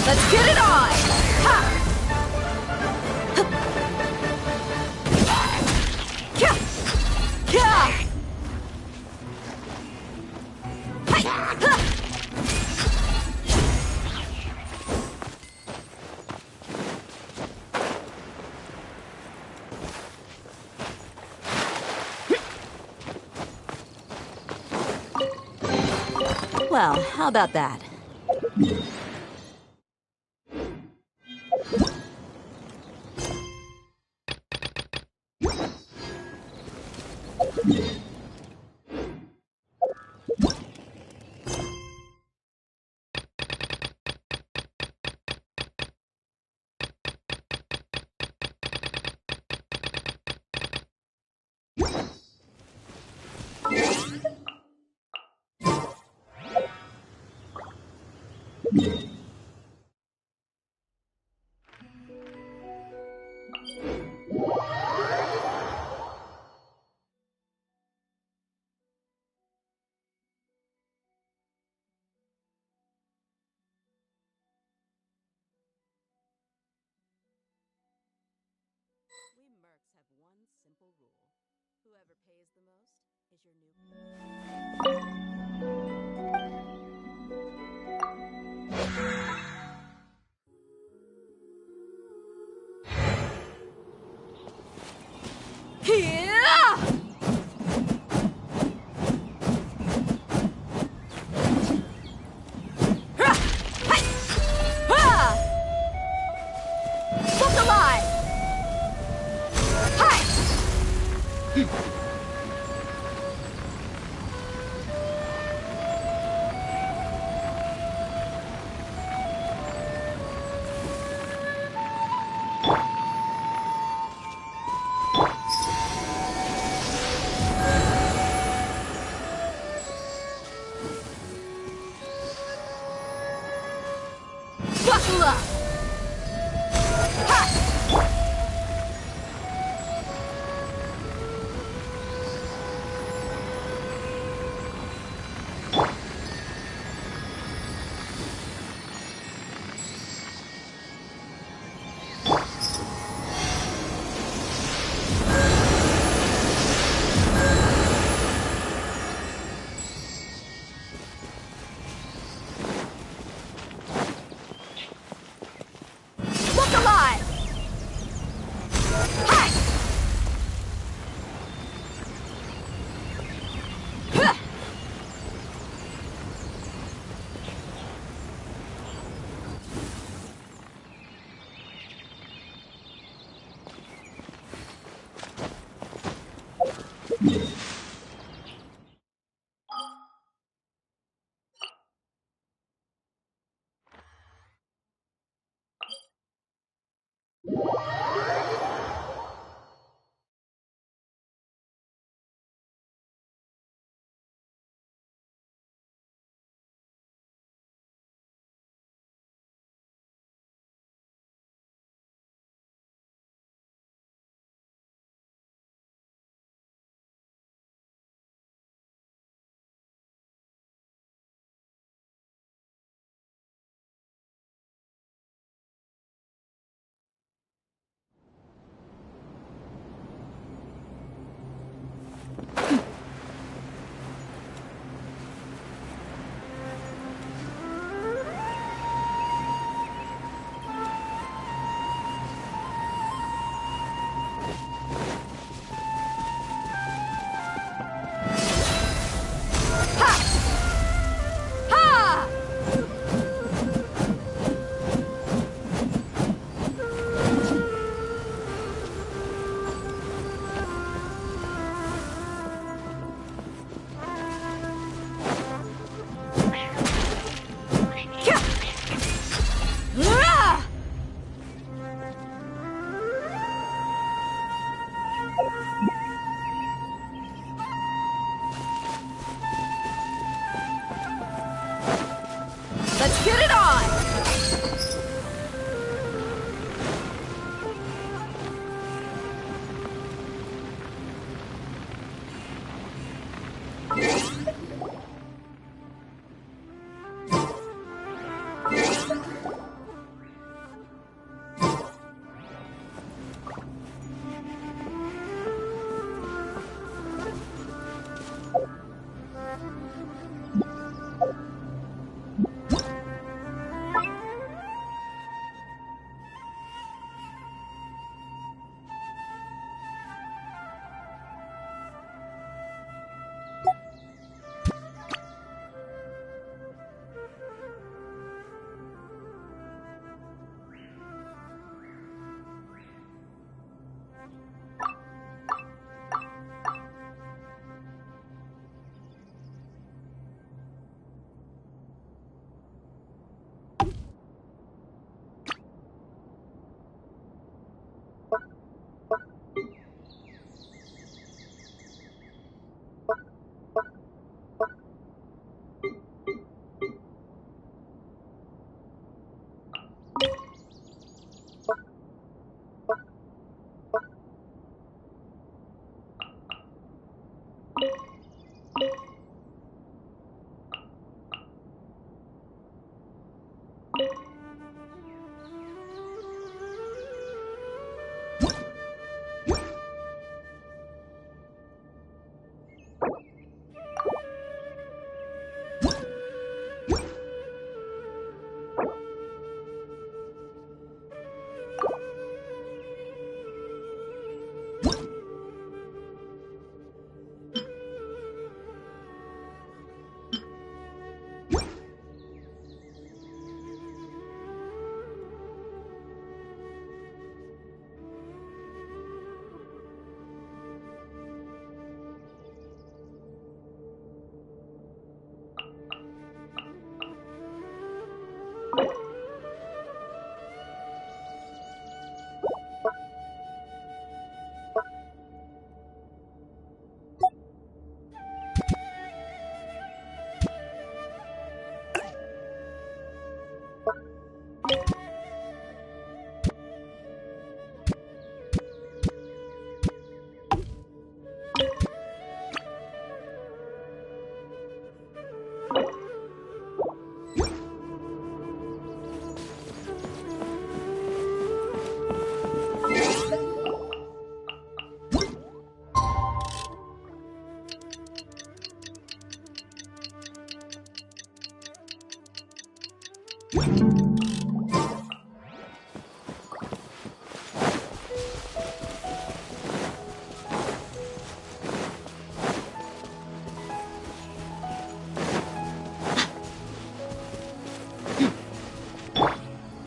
Let's get it on! Ha! Kya! Kya! Hai! Ha! Well, how about that? We mercs have one simple rule. Whoever pays the most is your new... Look alive! Hi! Buckle up! Ha!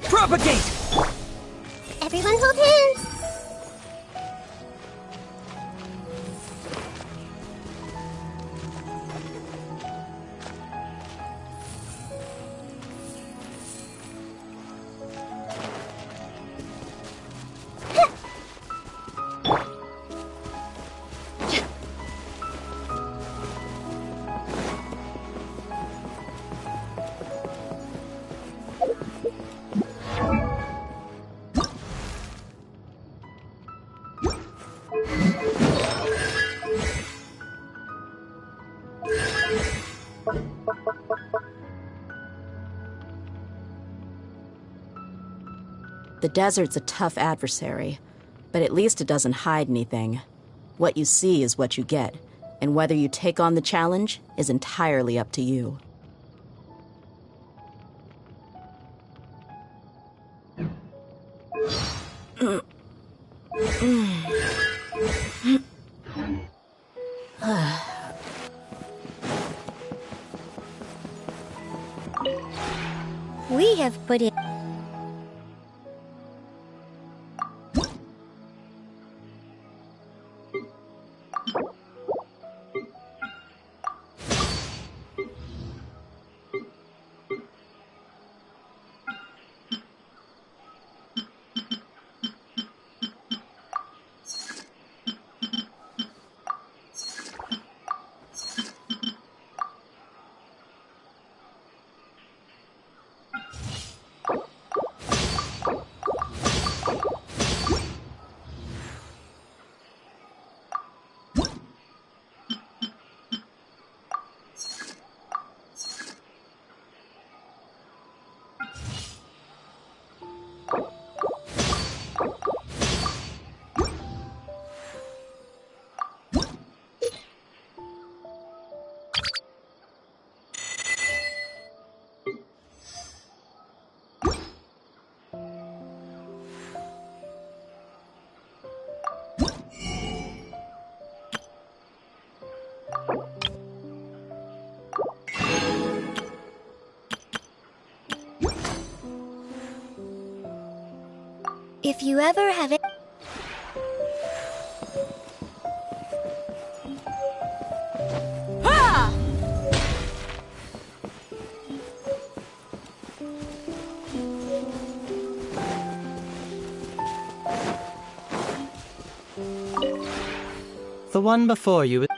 Propagate! Everyone hold hands! The desert's a tough adversary, but at least it doesn't hide anything. What you see is what you get, and whether you take on the challenge is entirely up to you. We have put in... If you ever have it... The one before you...